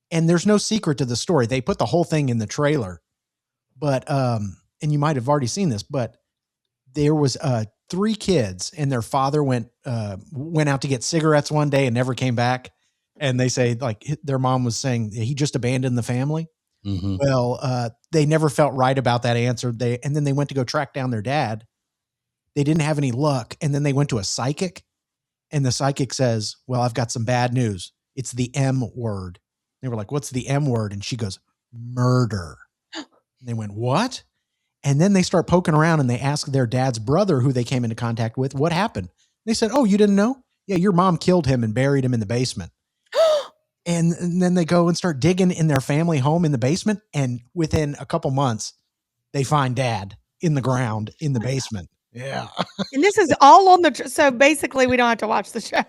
And there's no secret to the story. They put the whole thing in the trailer. But, and you might have already seen this, but there was 3 kids and their father went out to get cigarettes one day and never came back. And they say, like, their mom was saying he just abandoned the family. Mm-hmm. Well, they never felt right about that answer. And then they went to go track down their dad. They didn't have any luck. And then they went to a psychic, and the psychic says, well, I've got some bad news. It's the M word. They were like, what's the M word? And she goes, murder. And they went, what? And then they start poking around and they ask their dad's brother, who they came into contact with, what happened? They said, oh, you didn't know? Yeah, your mom killed him and buried him in the basement. and then they go and start digging in their family home in the basement. And within a couple months, they find dad in the ground in the basement. Yeah. And this is all on so basically we don't have to watch the show.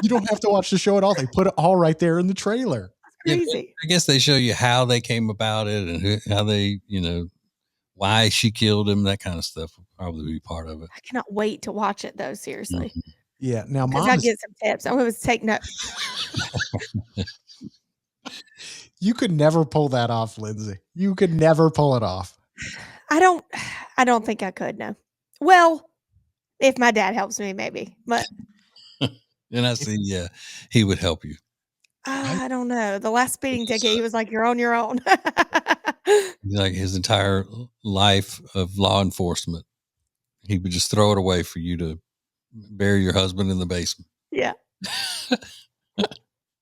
You don't have to watch the show at all. They put it all right there in the trailer. Crazy. I guess they show you how they came about it and how they, why she killed him. That kind of stuff will probably be part of it. I cannot wait to watch it, though. Seriously. Mm-hmm. Yeah. Now, Mom, I get some tips. I'm going to take notes. You could never pull that off, Lindsay. You could never pull it off. I don't think I could. No. Well, if my dad helps me, maybe. But and I see, yeah, he would help you. I don't know. The last speeding ticket, he was like, "You're on your own." Like his entire life of law enforcement, he would just throw it away for you to bury your husband in the basement. Yeah.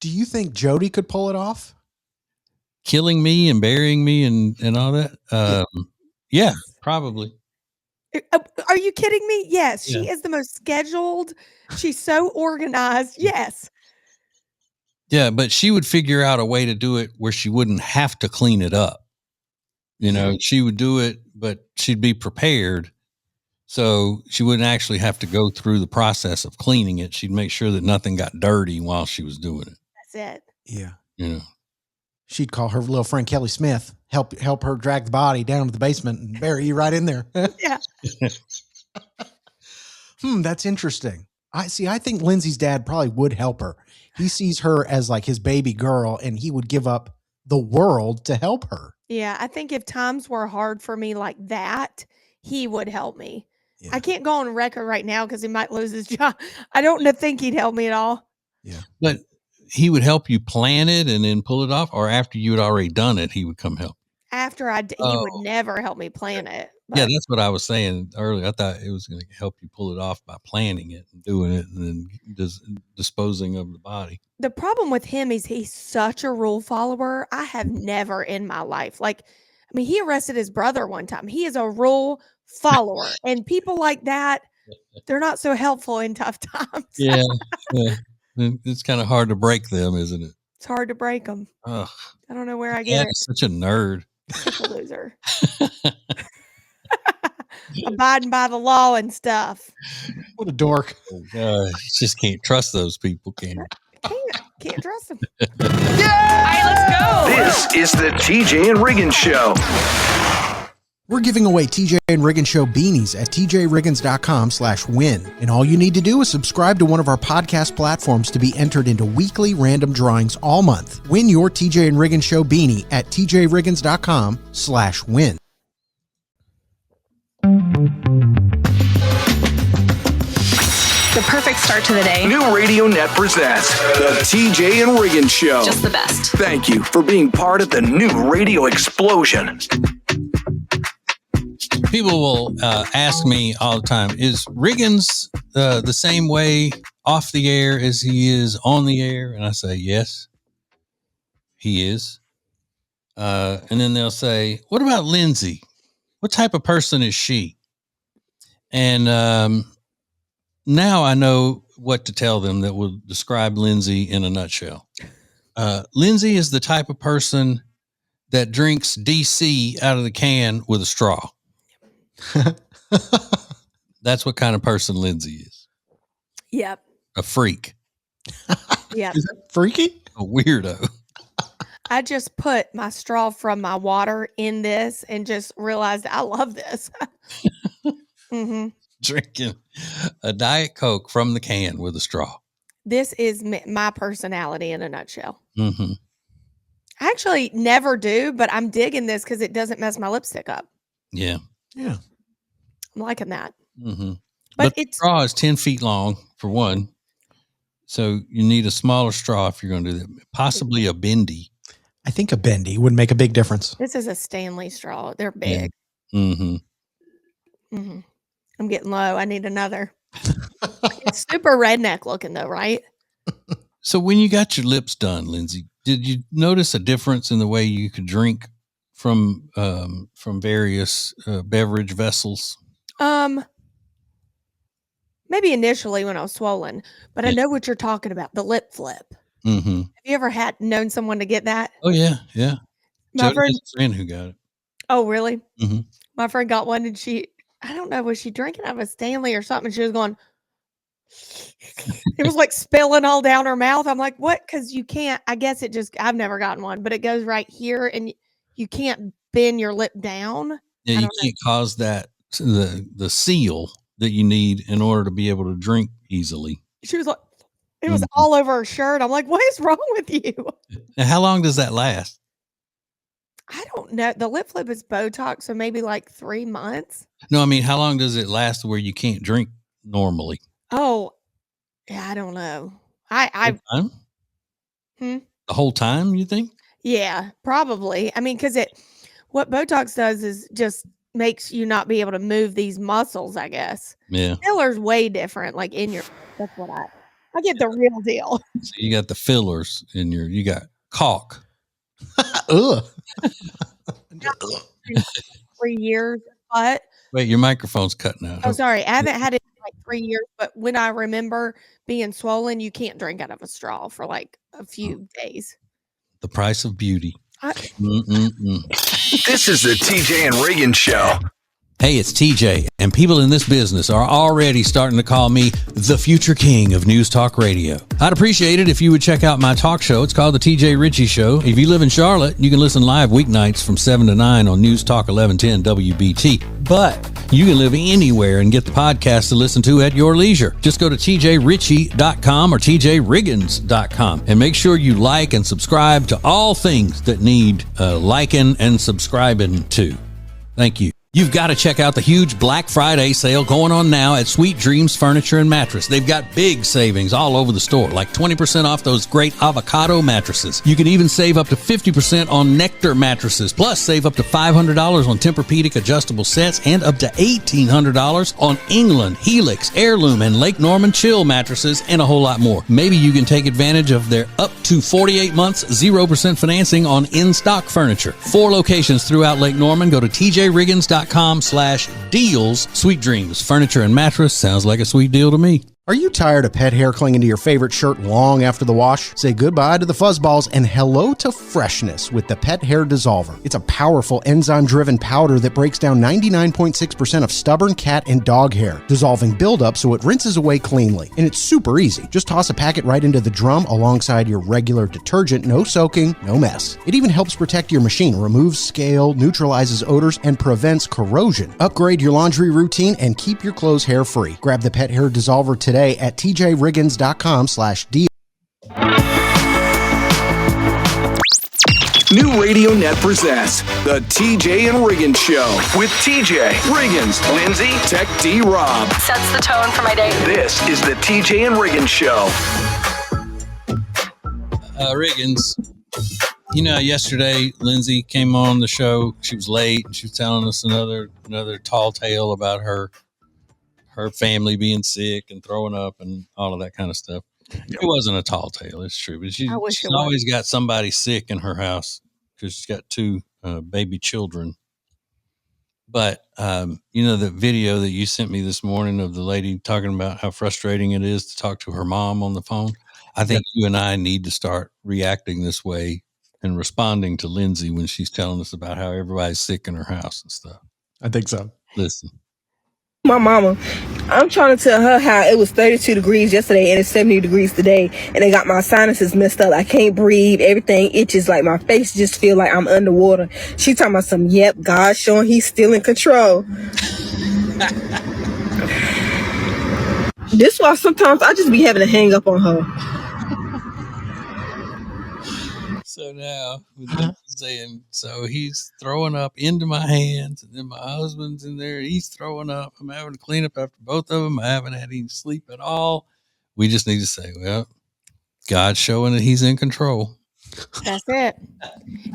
Do you think Jody could pull it off? Killing me and burying me and all that? Yeah, probably. Are you kidding me? Yes. Yeah. She is the most scheduled. She's so organized. Yes. Yeah, but she would figure out a way to do it where she wouldn't have to clean it up. She would do it, but she'd be prepared. So she wouldn't actually have to go through the process of cleaning it. She'd make sure that nothing got dirty while she was doing it. That's it. Yeah. Yeah. She'd call her little friend Kelly Smith, help her drag the body down to the basement and bury you right in there. Yeah. That's interesting. I think Lindsay's dad probably would help her. He sees her as like his baby girl, and he would give up the world to help her. Yeah, I think if times were hard for me like that, he would help me. Yeah. I can't go on record right now because he might lose his job. I don't think he'd help me at all. Yeah. But he would help you plan it and then pull it off, or after you had already done it, he would come help. after he would never help me plan it. Yeah, that's what I was saying earlier. I thought it was going to help you pull it off by planning it and doing it and then disposing of the body. The problem with him is he's such a rule follower. I have never in my life, he arrested his brother one time. He is a rule follower, and people like that, they're not so helpful in tough times. Yeah. It's kind of hard to break them, isn't it? It's hard to break them. Ugh. I don't know where I get it. Such a nerd. Such a loser. Abiding by the law and stuff. What a dork. Oh, God. Just can't trust those people, can you? Can't trust them. All right, let's go. This is the TJ and Riggins Show. We're giving away TJ and Riggins Show beanies at tjriggins.com/win. And all you need to do is subscribe to one of our podcast platforms to be entered into weekly random drawings all month. Win your TJ and Riggins Show beanie at tjriggins.com/win. The perfect start to the day. New Radio Net presents the TJ and Riggins Show. Just the best. Thank you for being part of the new radio explosion. People will ask me all the time, is Riggins the same way off the air as he is on the air? And I say, yes, he is. And then they'll say, what about Lindsay? What type of person is she? And now I know what to tell them that will describe Lindsay in a nutshell. Lindsay is the type of person that drinks DC out of the can with a straw. That's what kind of person Lindsay is. Yep. A freak. Yep. Is that freaky? A weirdo. I just put my straw from my water in this and just realized I love this. Mm-hmm. Drinking a Diet Coke from the can with a straw. This is my personality in a nutshell. Mm-hmm. I actually never do, but I'm digging this because it doesn't mess my lipstick up. Yeah. Yeah. I'm liking that. Mm-hmm. But the straw is 10 feet long for one. So you need a smaller straw if you're going to do that. Possibly a bendy. I think a bendy would make a big difference. This is a Stanley straw. They're big. Yeah. Mm-hmm. Mm-hmm. I'm getting low. I need another. It's super redneck looking though, right? So when you got your lips done, Lindsay, did you notice a difference in the way you could drink from various beverage vessels? Maybe initially when I was swollen, but I know what you're talking about. The lip flip. Mm-hmm. Have you ever known someone to get that? Oh yeah. Yeah. My friend, has a friend who got it. oh, really? Mm-hmm. My friend got one and I don't know, was she drinking out of a Stanley or something? She was going, it was like spilling all down her mouth. I'm like, what? Because you can't, I guess I've never gotten one, but it goes right here and you can't bend your lip down. Yeah, you can't cause that, the seal that you need in order to be able to drink easily. She was like, it was all over her shirt. I'm like, what is wrong with you? Now, how long does that last? I don't know. The lip flip is Botox, so maybe like 3 months. No, I mean, how long does it last where you can't drink normally? Oh, yeah, I don't know. The whole time, you think? Yeah, probably. I mean, because what Botox does is just makes you not be able to move these muscles, I guess. Yeah. Filler's way different, like that's what I get the real deal. So you got the fillers you got caulk. Ugh. 3 years, but Wait, your microphone's cutting out. oh, sorry, I haven't had it in like 3 years. But when I remember being swollen, you can't drink out of a straw for like a few days. The price of beauty. This is the TJ and Riggins Show. Hey, it's TJ, and people in this business are already starting to call me the future king of News Talk Radio. I'd appreciate it if you would check out my talk show. It's called The TJ Ritchie Show. If you live in Charlotte, you can listen live weeknights from 7 to 9 on News Talk 1110 WBT. But you can live anywhere and get the podcast to listen to at your leisure. Just go to tjritchie.com or tjriggins.com and make sure you like and subscribe to all things that need liking and subscribing to. Thank you. You've got to check out the huge Black Friday sale going on now at Sweet Dreams Furniture and Mattress. They've got big savings all over the store, like 20% off those great avocado mattresses. You can even save up to 50% on Nectar mattresses, plus save up to $500 on Tempur-Pedic adjustable sets and up to $1,800 on England, Helix, Heirloom, and Lake Norman Chill mattresses, and a whole lot more. Maybe you can take advantage of their up to 48 months 0% financing on in-stock furniture. 4 locations throughout Lake Norman. Go to tjriggins.com/deals. Sweet Dreams Furniture and Mattress sounds like a sweet deal to me. Are you tired of pet hair clinging to your favorite shirt long after the wash? Say goodbye to the fuzzballs and hello to freshness with the Pet Hair Dissolver. It's a powerful enzyme-driven powder that breaks down 99.6% of stubborn cat and dog hair, dissolving buildup so it rinses away cleanly. And it's super easy. Just toss a packet right into the drum alongside your regular detergent. No soaking, no mess. It even helps protect your machine, removes scale, neutralizes odors, and prevents corrosion. Upgrade your laundry routine and keep your clothes hair-free. Grab the Pet Hair Dissolver today at tjriggins.com/deal. New Radio Net presents the TJ and Riggins Show with TJ, Riggins, Lindsay, Tech D, Rob. Sets the tone for my day. This is the TJ and Riggins Show. Riggins, yesterday Lindsay came on the show. She was late. And she was telling us another tall tale about her family being sick and throwing up and all of that kind of stuff. It wasn't a tall tale, it's true, but she's always got somebody sick in her house because she's got 2 baby children. But the video that you sent me this morning of the lady talking about how frustrating it is to talk to her mom on the phone. I think you and I need to start reacting this way and responding to Lindsay when she's telling us about how everybody's sick in her house and stuff. I think so. Listen. My mama, I'm trying to tell her how it was 32 degrees yesterday and it's 70 degrees today, and they got my sinuses messed up. I can't breathe. Everything itches. Like my face just feel like I'm underwater. She talking about some, yep, God showing he's still in control. This why sometimes I just be having to hang up on her. So now, with that saying, so he's throwing up into my hands, and then my husband's in there, he's throwing up. I'm having to clean up after both of them. I haven't had any sleep at all. We just need to say, well, God's showing that he's in control. That's it.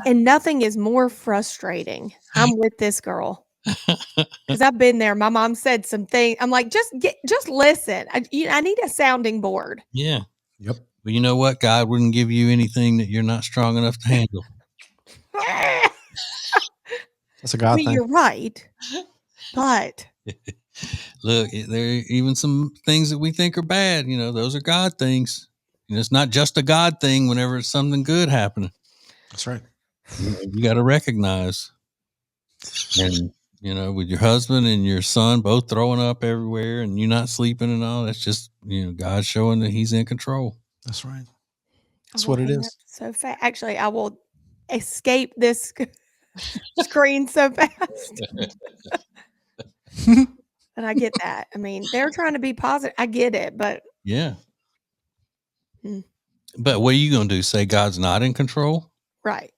And nothing is more frustrating. I'm with this girl because I've been there. My mom said some things. I'm like, just listen. I need a sounding board. Yeah. Yep. But you know what? God wouldn't give you anything that you're not strong enough to handle. That's a God thing. You're right. But look, there are even some things that we think are bad. Those are God things. It's not just a God thing whenever it's something good happening. That's right. You got to recognize. And, with your husband and your son both throwing up everywhere and you not sleeping and all, that's just, God showing that he's in control. That's right. That's what it is. So fast. Actually, I will escape this screen so fast. And I get that. I mean, they're trying to be positive. I get it, but yeah. But what are you going to do? Say God's not in control? Right.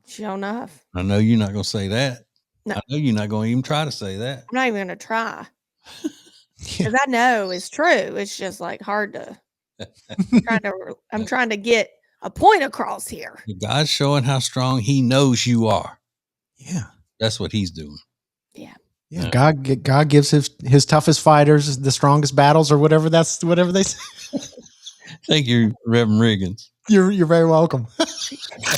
Sure enough. I know you're not going to say that. No. I know you're not going to even try to say that. I'm not even going to try. Because I know it's true. It's just like hard to. I'm trying to get a point across here. God's showing how strong he knows you are. Yeah. That's what he's doing. Yeah. Yeah. God gives his toughest fighters the strongest battles, or whatever they say. Thank you, Reverend Riggins. You're very welcome.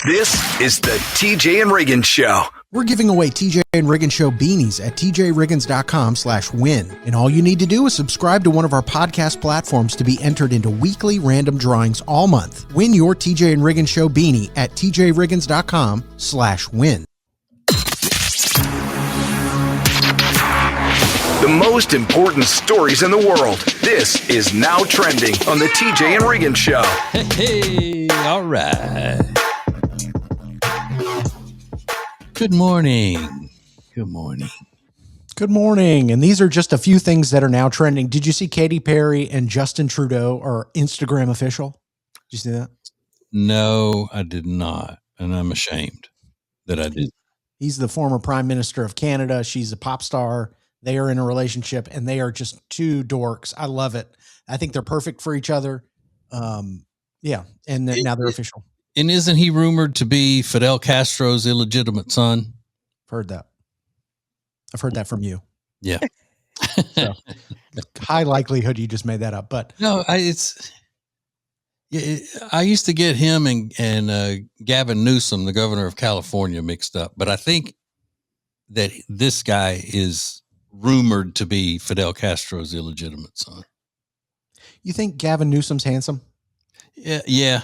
This is the TJ and Riggins Show. We're giving away TJ and Riggins Show beanies at tjriggins.com/win. And all you need to do is subscribe to one of our podcast platforms to be entered into weekly random drawings all month. Win your TJ and Riggins Show beanie at tjriggins.com/win. The most important stories in the world. This is Now Trending on the TJ and Riggins Show. Hey, all right. Good morning. Good morning. Good morning. And these are just a few things that are now trending. Did you see Katy Perry and Justin Trudeau are Instagram official? Did you see that? No, I did not. And I'm ashamed that I did. He's the former prime minister of Canada. She's a pop star. They are in a relationship, and they are just two dorks. I love it. I think they're perfect for each other. Yeah, and now they're official. And isn't he rumored to be Fidel Castro's illegitimate son? Heard that. I've heard that from you. Yeah. So, high likelihood you just made that up, but no, I used to get him and Gavin Newsom, the governor of California, mixed up, but I think that this guy is rumored to be Fidel Castro's illegitimate son. You think Gavin Newsom's handsome? Yeah,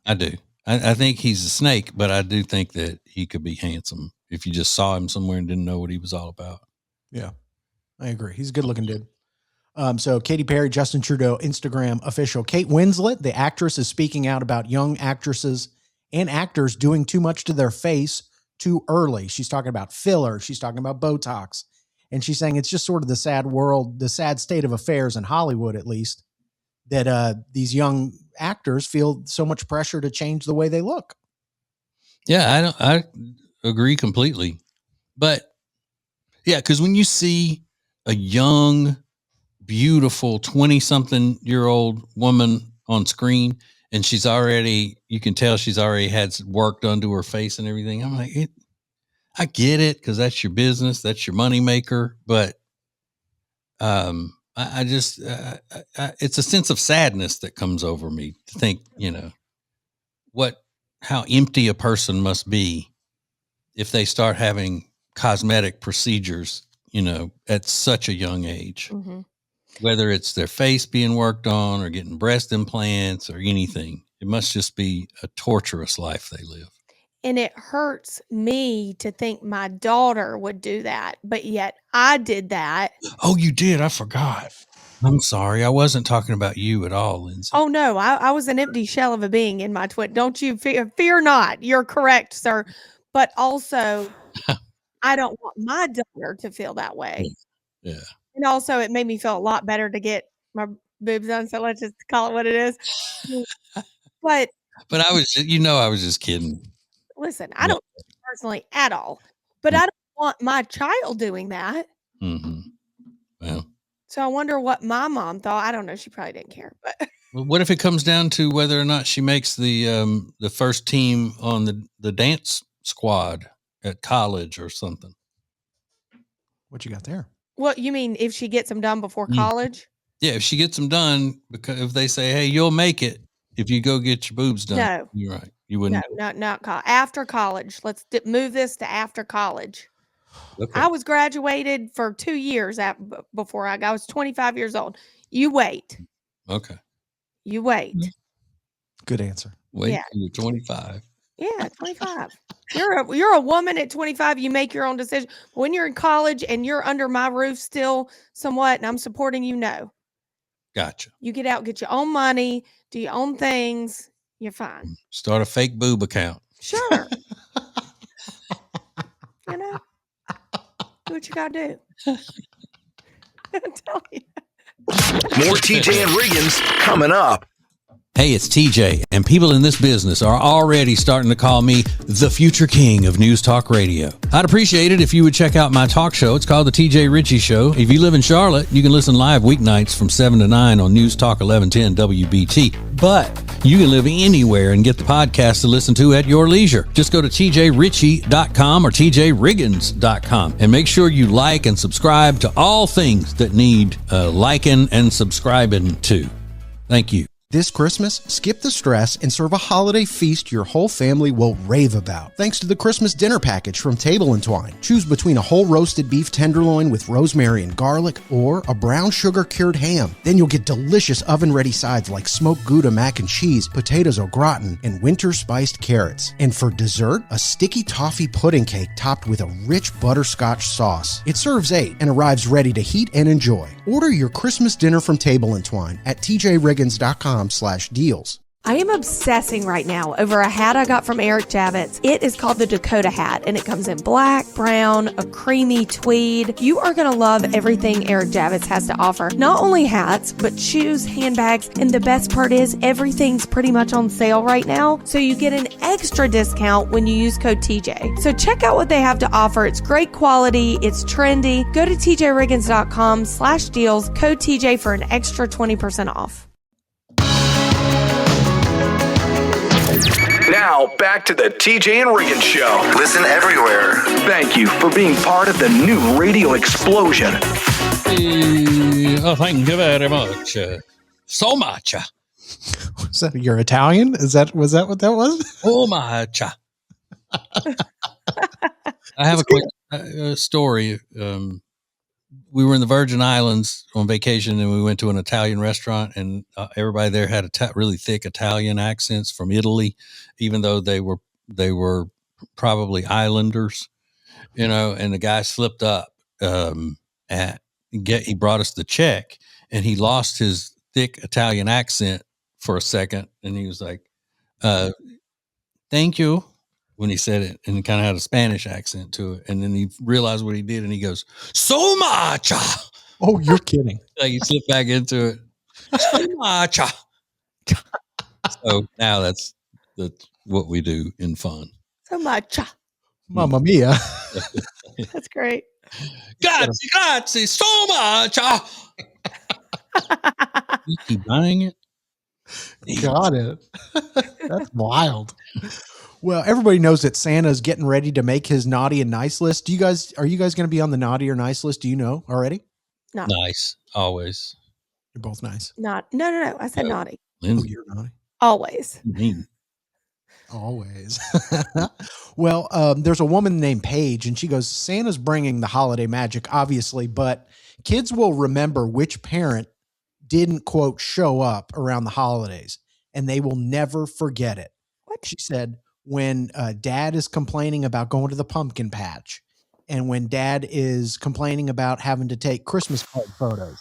I do. I think he's a snake, but I do think that he could be handsome if you just saw him somewhere and didn't know what he was all about. Yeah, I agree. He's a good looking dude. So Katy Perry, Justin Trudeau, Instagram official. Kate Winslet, the actress, is speaking out about young actresses and actors doing too much to their face too early. She's talking about filler. She's talking about Botox. And she's saying it's just sort of the sad world, the sad state of affairs in Hollywood, at least, that these young actors feel so much pressure to change the way they look. Yeah, I agree completely. But yeah, because when you see a young, beautiful 20-something-year-old woman on screen, and you can tell she's already had work done to her face and everything. I'm like, I get it, because that's your business, that's your moneymaker. But I just, it's a sense of sadness that comes over me to think, how empty a person must be if they start having cosmetic procedures, at such a young age. Mm-hmm. Whether it's their face being worked on or getting breast implants or anything, it must just be a torturous life they live. And it hurts me to think my daughter would do that, but yet I did that. Oh, you did? I forgot. I'm sorry. I wasn't talking about you at all, Lindsay. Oh, no. I was an empty shell of a being in my twin. Don't you fear not. You're correct, sir. But also, I don't want my daughter to feel that way. Yeah. And also, it made me feel a lot better to get my boobs done. So let's just call it what it is. But I was just kidding. Listen, I don't personally at all, but I don't want my child doing that. Mm-hmm. Well, so I wonder what my mom thought. I don't know. She probably didn't care. But what if it comes down to whether or not she makes the first team on the dance squad at college or something? What you got there? What you mean if she gets them done before college? Yeah, if she gets them done, because if they say, "Hey, you'll make it if you go get your boobs done," no, you're right. You wouldn't. No, not after college. Let's move this to after college. Okay. I was graduated for 2 years before I was 25 years old. You wait. Okay. You wait. Good answer. Wait till you're 25. Yeah, 25. You're a woman at 25. You make your own decision. When you're in college and you're under my roof still somewhat, and I'm supporting you, no. Gotcha. You get out, get your own money, do your own things. You're fine. Start a fake boob account. Sure. Do what you got to do. I'm telling you. More TJ and Riggins coming up. Hey, it's TJ, and people in this business are already starting to call me the future king of News Talk Radio. I'd appreciate it if you would check out my talk show. It's called The TJ Ritchie Show. If you live in Charlotte, you can listen live weeknights from 7 to 9 on News Talk 1110 WBT. But you can live anywhere and get the podcast to listen to at your leisure. Just go to tjritchie.com or tjriggins.com and make sure you like and subscribe to all things that need liking and subscribing to. Thank you. This Christmas, skip the stress and serve a holiday feast your whole family will rave about. Thanks to the Christmas dinner package from Table & Twine. Choose between a whole roasted beef tenderloin with rosemary and garlic or a brown sugar cured ham. Then you'll get delicious oven-ready sides like smoked Gouda mac and cheese, potatoes au gratin, and winter spiced carrots. And for dessert, a sticky toffee pudding cake topped with a rich butterscotch sauce. It serves 8 and arrives ready to heat and enjoy. Order your Christmas dinner from Table & Twine at tjriggins.com/deals. I am obsessing right now over a hat I got from Eric Javits. It is called the Dakota hat, and it comes in black, brown, a creamy tweed. You are going to love everything Eric Javits has to offer. Not only hats, but shoes, handbags, and the best part is everything's pretty much on sale right now, so you get an extra discount when you use code TJ. So check out what they have to offer. It's great quality. It's trendy. Go to tjriggins.com/deals, code TJ for an extra 20% off. Now, back to the TJ and Riggins Show. Listen everywhere. Thank you for being part of the new radio explosion. Oh, thank you very much. So much. Was that you're Italian? Was that what that was? So much. I have a quick story. We were in the Virgin Islands on vacation, and we went to an Italian restaurant, and everybody there had really thick Italian accents from Italy, even though they were probably islanders, and the guy slipped up, he brought us the check, and he lost his thick Italian accent for a second. And he was like, thank you, when he said it, and he kind of had a Spanish accent to it. And then he realized what he did, and he goes, so much. Oh, you're kidding. Like he slipped back into it. So much. So now that's what we do in fun. So much. Mamma mia. That's great. Grazie, so much. You keep buying it? Got it. That's wild. Well, everybody knows that Santa's getting ready to make his naughty and nice list. Are you guys going to be on the naughty or nice list? Do you know already? No. Nice. Always. You're both nice. No. I said naughty. Oh, you're naughty. Always. Always. Well, there's a woman named Paige, and she goes, Santa's bringing the holiday magic, obviously, but kids will remember which parent didn't, quote, show up around the holidays, and they will never forget it. What? She said, when dad is complaining about going to the pumpkin patch, and when dad is complaining about having to take Christmas card photos,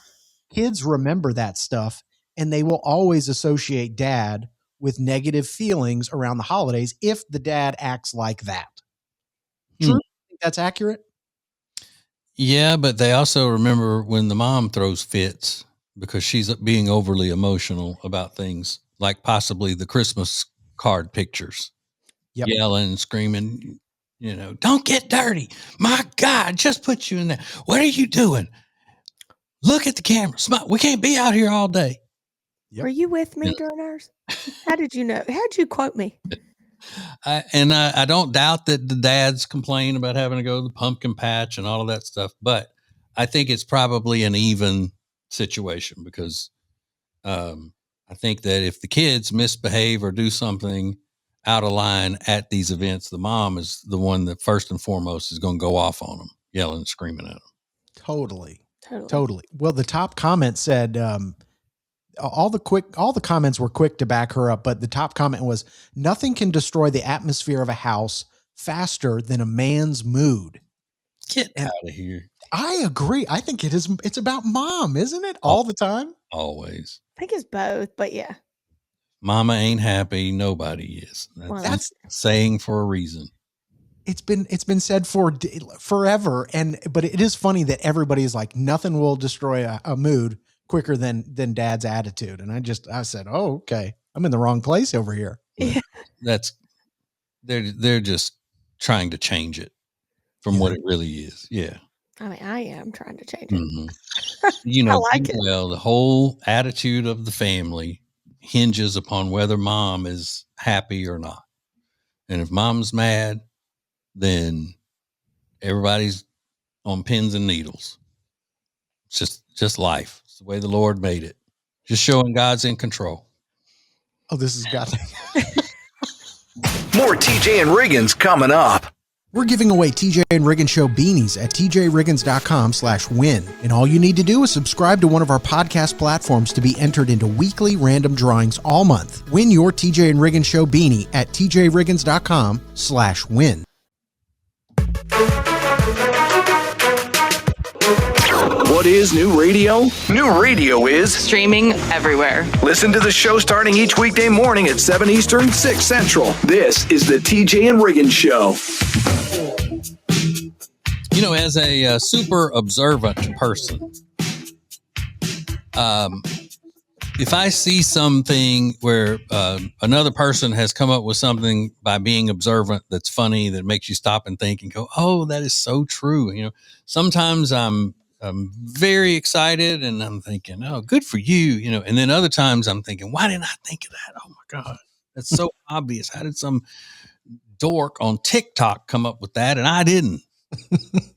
kids remember that stuff, and they will always associate dad with negative feelings around the holidays if the dad acts like that. True? Think that's accurate? Yeah, but they also remember when the mom throws fits because she's being overly emotional about things, like possibly the Christmas card pictures. Yep. Yelling, screaming, don't get dirty. My God, just put you in there. What are you doing? Look at the camera. Smile. We can't be out here all day. Yep. Were you with me during ours? How did you know? How'd you quote me? I don't doubt that the dads complain about having to go to the pumpkin patch and all of that stuff, but I think it's probably an even situation because I think that if the kids misbehave or do something out of line at these events, the mom is the one that first and foremost is going to go off on them, yelling and screaming at them. Totally. Well, the top comment said, all the comments were quick to back her up, but the top comment was, nothing can destroy the atmosphere of a house faster than a man's mood. Get out of here. I agree. I think it's about mom, isn't it? All the time? Always. I think it's both, but yeah. Mama ain't happy. Nobody is. That's saying for a reason. It's been said for forever. But it is funny that everybody is like, nothing will destroy a mood quicker than dad's attitude. And I said, oh, okay. I'm in the wrong place over here. Yeah. They're just trying to change it from what it really is. Yeah. I mean, I am trying to change it. Mm-hmm. I like it. Well, the whole attitude of the family hinges upon whether mom is happy or not. And if mom's mad, then everybody's on pins and needles. It's just life. It's the way the Lord made it. Just showing God's in control. Oh, this has got More TJ and Riggins coming up. We're giving away TJ and Riggins Show beanies at tjriggins.com/win. And all you need to do is subscribe to one of our podcast platforms to be entered into weekly random drawings all month. Win your TJ and Riggins Show beanie at tjriggins.com/win. What is new radio? New radio is Streaming everywhere. listen to the show starting each weekday morning at 7 Eastern, 6 Central. This is the TJ and Riggins Show. You know, as a super observant person, if I see something where another person has come up with something by being observant that's funny, that makes you stop and think and go, oh, that is so true. You know, sometimes I'm very excited and I'm thinking, oh, good for you. You know, and then other times I'm thinking, why didn't I think of that? Oh my God, that's so obvious. How did some dork on TikTok come up with that and I didn't?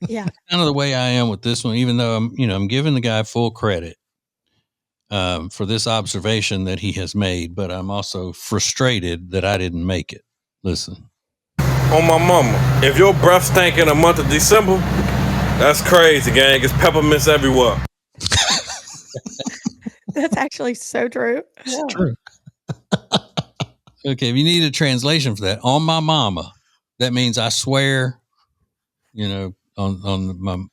Yeah. Kind of the way I am with this one, even though I'm giving the guy full credit for this observation that he has made, but I'm also frustrated that I didn't make it. Listen. On my mama, if your breath stank in the month of December, that's crazy, gang. It's peppermints everywhere. That's actually so true. It's true. Okay, if you need a translation for that, on my mama, that means I swear, you know, on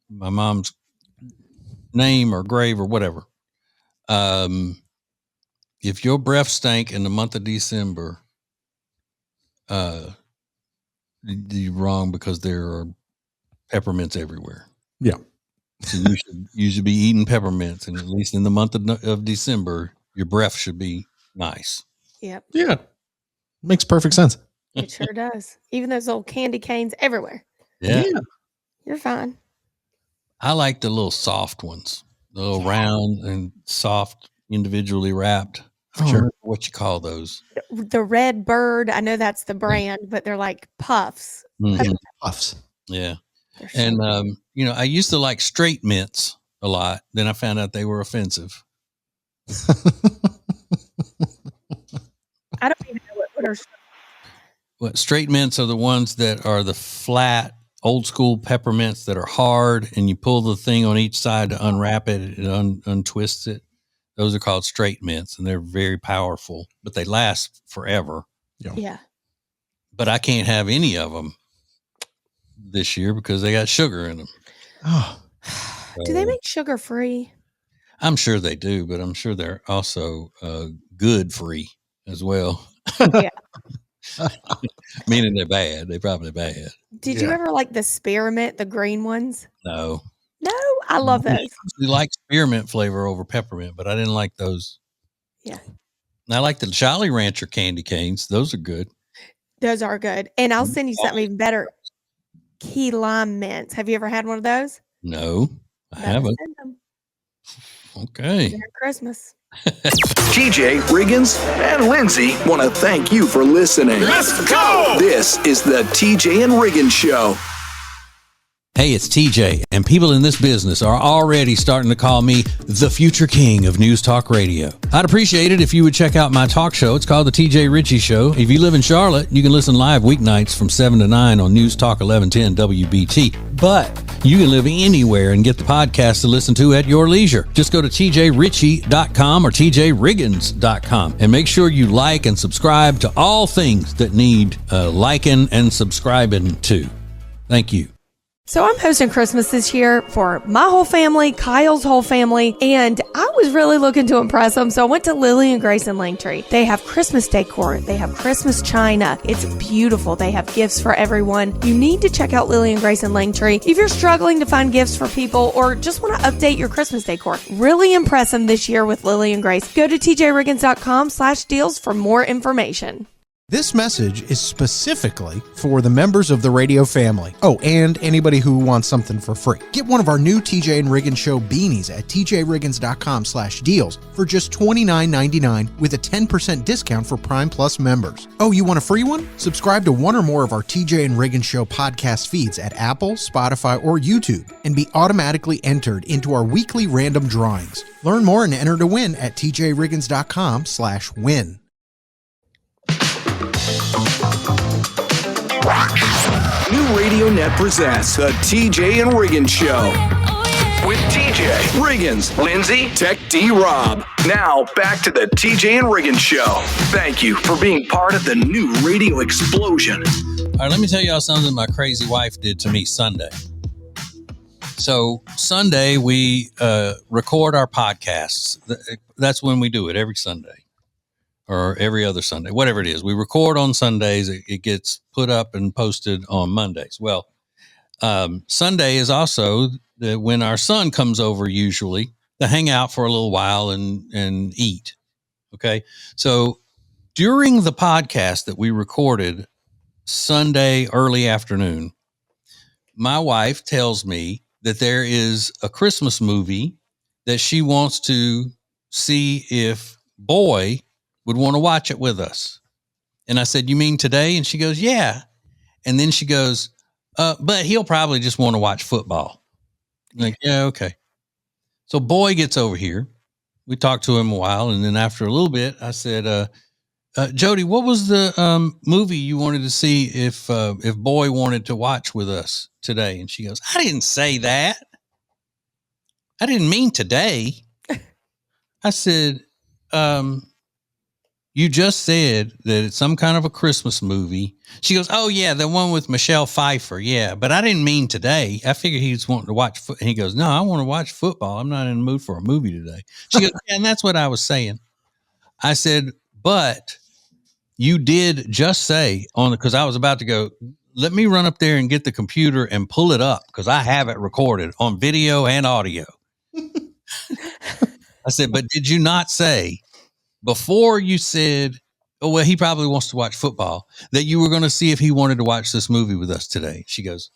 my mom's name or grave or whatever. If your breath stank in the month of December, you're wrong because there are peppermints everywhere. Yeah. So you should be eating peppermints, and at least in the month of December, your breath should be nice. Yep. Yeah. Makes perfect sense. It sure does. Even those little candy canes everywhere. Yeah. You're fine. I like the little soft ones, the little round and soft, individually wrapped. I don't remember what you call those. The Red Bird, I know that's the brand, but they're like puffs. Mhm. Puffs. Yeah. They're so And, good. I used to like straight mints a lot. Then I found out they were offensive. I don't even know what are. What straight mints are the ones that are the flat, old school peppermints that are hard, and you pull the thing on each side to unwrap it and untwist it. Those are called straight mints, and they're very powerful, but they last forever. Yeah. But I can't have any of them this year because they got sugar in them. Oh, Do they make sugar free? I'm sure they do, but I'm sure they're also good free as well. Yeah. Meaning they're bad. They're probably bad. Did you ever like the spearmint, the green ones? No. No, I love those. We like spearmint flavor over peppermint, but I didn't like those. Yeah. And I like the Jolly Rancher candy canes. Those are good. Those are good. And I'll send you something even better. Key lime mints. Have you ever had one of those? No, I Gotta haven't. send them. Okay. Merry Christmas. TJ, Riggins, and Lindsay want to thank you for listening. Let's go! This is the TJ and Riggins Show. Hey, it's TJ, and people in this business are already starting to call me the future king of News Talk Radio. I'd appreciate it if you would check out my talk show. It's called The TJ Ritchie Show. If you live in Charlotte, you can listen live weeknights from 7 to 9 on News Talk 1110 WBT. But you can live anywhere and get the podcast to listen to at your leisure. Just go to tjritchie.com or tjriggins.com and make sure you like and subscribe to all things that need liking and subscribing to. Thank you. So I'm hosting Christmas this year for my whole family, Kyle's whole family, and I was really looking to impress them. So I went to Lily and Grace and Langtree. They have Christmas decor. They have Christmas china. It's beautiful. They have gifts for everyone. You need to check out Lily and Grace and Langtree if you're struggling to find gifts for people or just want to update your Christmas decor. Really impress them this year with Lily and Grace. Go to tjriggins.com/deals for more information. This message is specifically for the members of the radio family. Oh, and anybody who wants something for free. Get one of our new TJ and Riggins Show beanies at tjriggins.com/deals for just $29.99 with a 10% discount for Prime Plus members. Oh, you want a free one? Subscribe to one or more of our TJ and Riggins Show podcast feeds at Apple, Spotify, or YouTube and be automatically entered into our weekly random drawings. Learn more and enter to win at tjriggins.com/win. New Radio Net presents the TJ and Riggins Show. With TJ, Riggins, Lindsay, Tech D Rob. Now back to the TJ and Riggins Show. Thank you for being part of the new radio explosion. All right, let me tell y'all something my crazy wife did to me Sunday. So Sunday we record our podcasts. That's when we do it, every Sunday or every other Sunday, whatever it is. We record on Sundays. It gets put up and posted on Mondays. Well, Sunday is also when our son comes over, usually to hang out for a little while and eat. Okay. So during the podcast that we recorded Sunday early afternoon, my wife tells me that there is a Christmas movie that she wants to see if Boy would want to watch it with us. And I said, "You mean today?" And she goes, "Yeah." And then she goes, "But he'll probably just want to watch football." I'm like, yeah, okay. So Boy gets over here. We talked to him a while. And then after a little bit, I said, Jody, what was the movie you wanted to see if Boy wanted to watch with us today? And she goes, "I didn't say that. I didn't mean today." I said, "You just said that it's some kind of a Christmas movie." She goes, "Oh yeah, the one with Michelle Pfeiffer. Yeah, but I didn't mean today. I figured he was wanting to watch foot." And he goes, "No, I want to watch football. I'm not in the mood for a movie today." She goes, "Yeah, and that's what I was saying." I said, "But you did just say because I was about to go, let me run up there and get the computer and pull it up because I have it recorded on video and audio." I said, "But did you not say before you said, oh, well, he probably wants to watch football, that you were going to see if he wanted to watch this movie with us today?" She goes,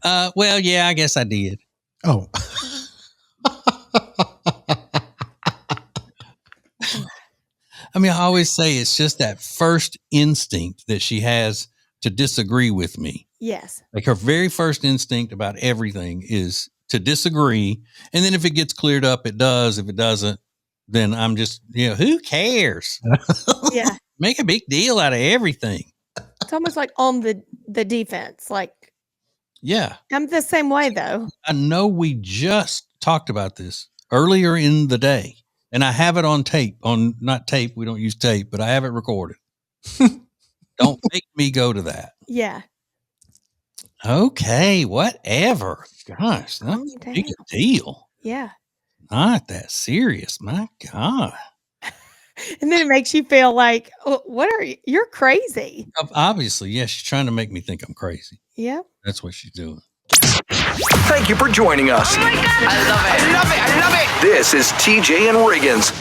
"Well, yeah, I guess I did." Oh, I mean, I always say it's just that first instinct that she has to disagree with me. Yes. Like her very first instinct about everything is to disagree. And then if it gets cleared up, it does. If it doesn't, then I'm just, who cares? Yeah. Make a big deal out of everything. It's almost like on the defense. Like, Yeah. I'm the same way though. I know we just talked about this earlier in the day, and I have it on tape. Not tape, we don't use tape, but I have it recorded. Don't make me go to that. Yeah. Okay, whatever. Gosh, not Calm a big down. deal. Yeah. Not that serious. My God. And then it makes you feel like, oh, what are you? You're crazy. Obviously, yes, she's trying to make me think I'm crazy. Yeah. That's what she's doing. Thank you for joining us. Oh my God. I love it. I love it. I love it. This is TJ and Riggins.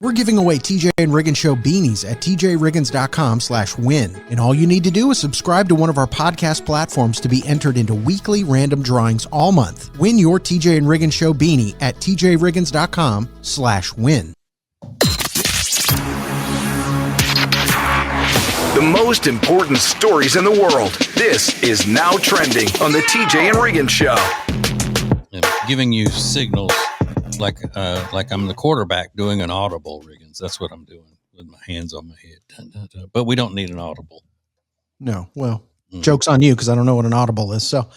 we're giving away TJ and Riggins Show beanies at tjriggins.com/win. And all you need to do is subscribe to one of our podcast platforms to be entered into weekly random drawings all month. Win your TJ and Riggins Show beanie at tjriggins.com/win. The most important stories in the world. This is Now Trending on the TJ and Riggins Show. And giving you signals like I'm the quarterback doing an audible, Riggins. That's what I'm doing with my hands on my head. Dun, dun, dun. But we don't need an audible. No, well, joke's on you because I don't know what an audible is. So,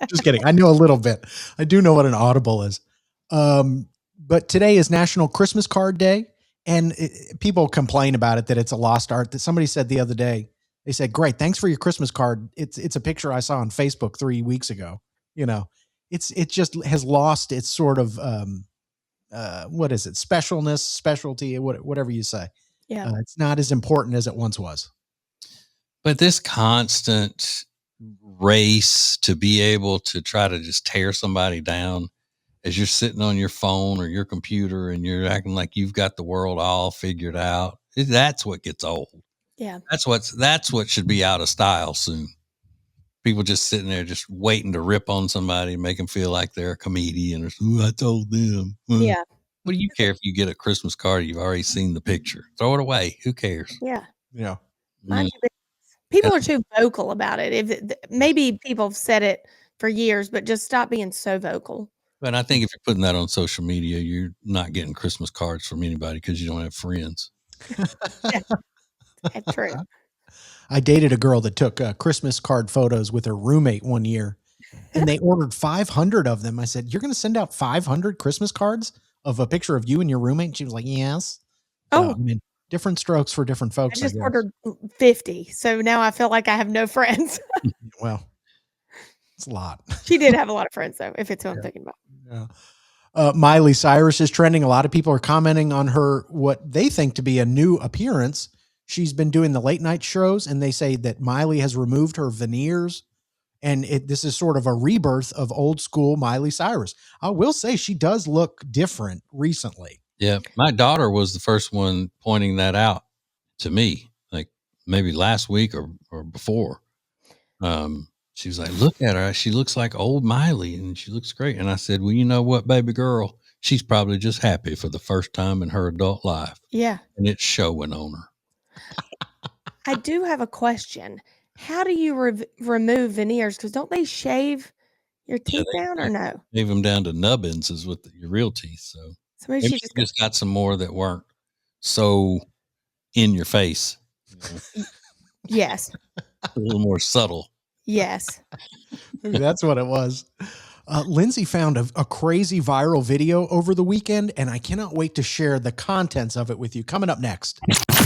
just kidding. I know a little bit. I do know what an audible is. But today is National Christmas Card Day. And people complain about it, that it's a lost art. That somebody said the other day, they said, "Great, thanks for your Christmas card. It's a picture I saw on Facebook 3 weeks ago." It just has lost its sort of what is it? Specialness, specialty, whatever you say. Yeah. It's not as important as it once was. But this constant race to be able to try to just tear somebody down as you're sitting on your phone or your computer and you're acting like you've got the world all figured out, that's what gets old. Yeah. That's what should be out of style soon. People just sitting there just waiting to rip on somebody and make them feel like they're a comedian or, "Ooh, I told them." Yeah. What do you care if you get a Christmas card? You've already seen the picture. Throw it away. Who cares? Yeah. Yeah. Mind your business. People are too vocal about it. Maybe people have said it for years, but just stop being so vocal. But I think if you're putting that on social media, you're not getting Christmas cards from anybody because you don't have friends. That's true. I dated a girl that took Christmas card photos with her roommate one year, and they ordered 500 of them. I said, "You're going to send out 500 Christmas cards of a picture of you and your roommate?" And she was like, "Yes." Oh, I mean, different strokes for different I folks. just guess. ordered 50. So now I feel like I have no friends. Well, It's a lot. She did have a lot of friends, though, if it's who I'm thinking about. Yeah. Miley Cyrus is trending. A lot of people are commenting on her, what they think to be a new appearance. She's been doing the late night shows, and they say that Miley has removed her veneers. And this is sort of a rebirth of old school Miley Cyrus. I will say she does look different recently. Yeah. My daughter was the first one pointing that out to me, like maybe last week or before. She was like, look at her. She looks like old Miley and she looks great. And I said, well, you know what, baby girl? She's probably just happy for the first time in her adult life. Yeah. And it's showing on her. I do have a question. How do you remove veneers? Because don't they shave your teeth down or no? Shave them down to nubbins is with your real teeth. So Maybe she just got some more that weren't so in your face. Yes. A little more subtle. Yes. Maybe that's what it was. Lindsay found a crazy viral video over the weekend, and I cannot wait to share the contents of it with you. Coming up next.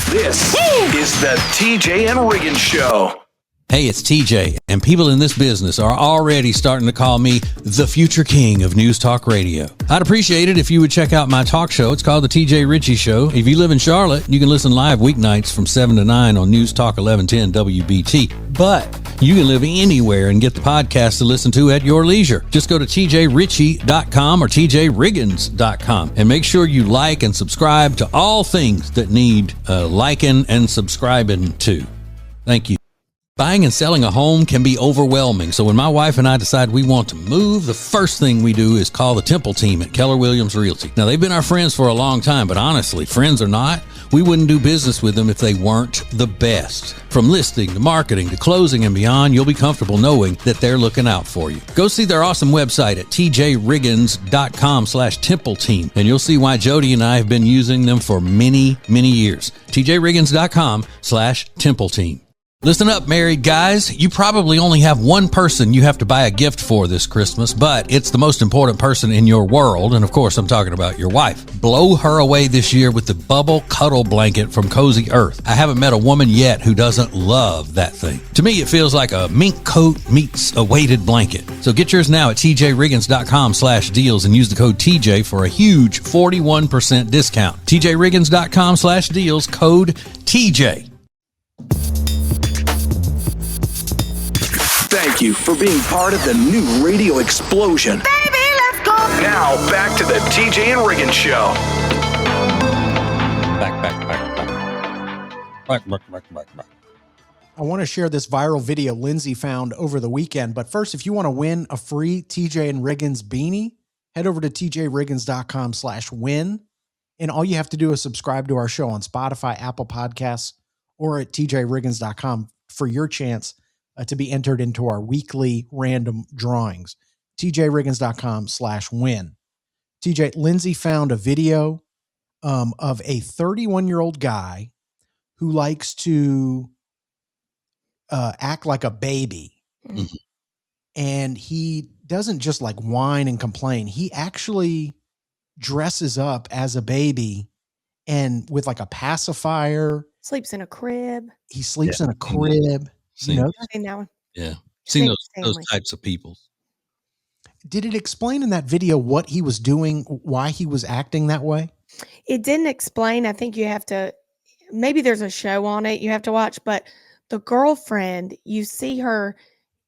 This is the TJ and Riggins Show. Hey, it's TJ, and people in this business are already starting to call me the future king of News Talk Radio. I'd appreciate it if you would check out my talk show. It's called The TJ Ritchie Show. If you live in Charlotte, you can listen live weeknights from 7 to 9 on News Talk 1110 WBT. But you can live anywhere and get the podcast to listen to at your leisure. Just go to tjritchie.com or tjriggins.com and make sure you like and subscribe to all things that need liking and subscribing to. Thank you. Buying and selling a home can be overwhelming, so when my wife and I decide we want to move, the first thing we do is call the Temple team at Keller Williams Realty. Now, they've been our friends for a long time, but honestly, friends or not, we wouldn't do business with them if they weren't the best. From listing to marketing to closing and beyond, you'll be comfortable knowing that they're looking out for you. Go see their awesome website at tjriggins.com/Temple team, and you'll see why Jody and I have been using them for many, many years. tjriggins.com/Temple team. Listen up, married guys. You probably only have one person you have to buy a gift for this Christmas, but it's the most important person in your world. And of course, I'm talking about your wife. Blow her away this year with the Bubble Cuddle Blanket from Cozy Earth. I haven't met a woman yet who doesn't love that thing. To me, it feels like a mink coat meets a weighted blanket. So get yours now at tjriggins.com/deals and use the code TJ for a huge 41% discount. tjriggins.com/deals, code TJ. Thank you for being part of the new radio explosion. Baby, let's go. Now, back to the TJ and Riggins Show. Back. I want to share this viral video Lindsay found over the weekend. But first, if you want to win a free TJ and Riggins beanie, head over to tjriggins.com/win. And all you have to do is subscribe to our show on Spotify, Apple Podcasts, or at tjriggins.com for your chance to be entered into our weekly random drawings. tjriggins.com/win. TJ, Lindsay found a video of a 31-year-old guy who likes to act like a baby. Mm-hmm. And he doesn't just like whine and complain. He actually dresses up as a baby and with like a pacifier. Sleeps in a crib. He sleeps in a crib. You know that? Seen that one. Yeah. Seen those types of people. Did it explain in that video what he was doing, why he was acting that way? It didn't explain. I think you have to, maybe there's a show on it you have to watch, but the girlfriend, you see her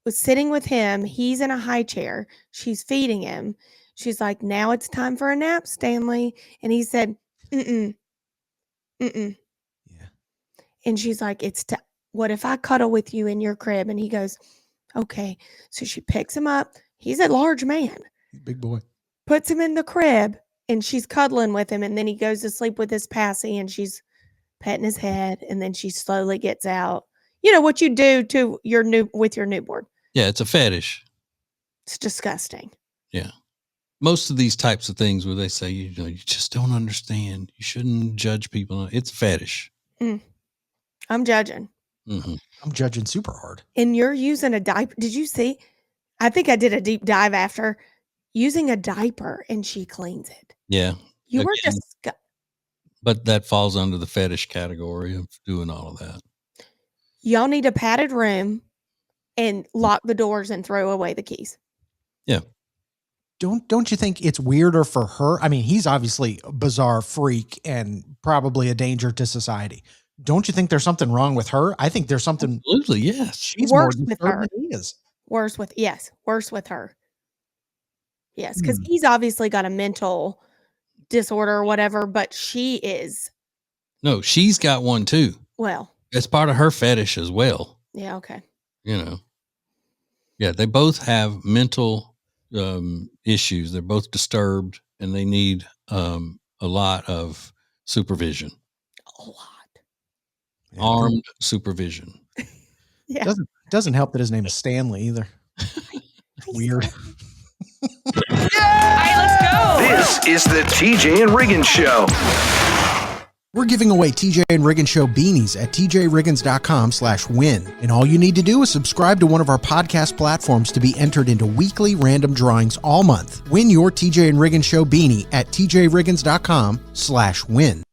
was sitting with him. He's in a high chair. She's feeding him. She's like, now it's time for a nap, Stanley. And he said, mm-mm. Yeah. And she's like, what if I cuddle with you in your crib? And he goes, okay. So she picks him up. He's a large man. Big boy. Puts him in the crib and she's cuddling with him. And then he goes to sleep with his passy and she's petting his head. And then she slowly gets out. You know what you do to with your newborn. Yeah, it's a fetish. It's disgusting. Yeah. Most of these types of things where they say, you just don't understand. You shouldn't judge people. It's a fetish. I'm judging. Mm-hmm. I'm judging super hard. And you're using a diaper. Did you see? I think I did a deep dive after using a diaper and she cleans it. Yeah. You were just. But that falls under the fetish category of doing all of that. Y'all need a padded room and lock the doors and throw away the keys. Yeah. Don't you think it's weirder for her? I mean, he's obviously a bizarre freak and probably a danger to society. Don't you think there's something wrong with her? I think there's something. Absolutely, yes. She's Worse more with disturbed her. than he is. Worse with her. Yes, because he's obviously got a mental disorder or whatever, but she is. No, she's got one too. Well, It's part of her fetish as well. yeah, okay. Yeah, they both have mental issues. They're both disturbed, and they need a lot of supervision. A lot. Armed supervision. Yeah. Doesn't help that his name is Stanley either. Weird. All right, let's go. This is the TJ and Riggins Show. We're giving away TJ and Riggins Show beanies at tjriggins.com/win. And all you need to do is subscribe to one of our podcast platforms to be entered into weekly random drawings all month. Win your TJ and Riggins Show beanie at tjriggins.com/win.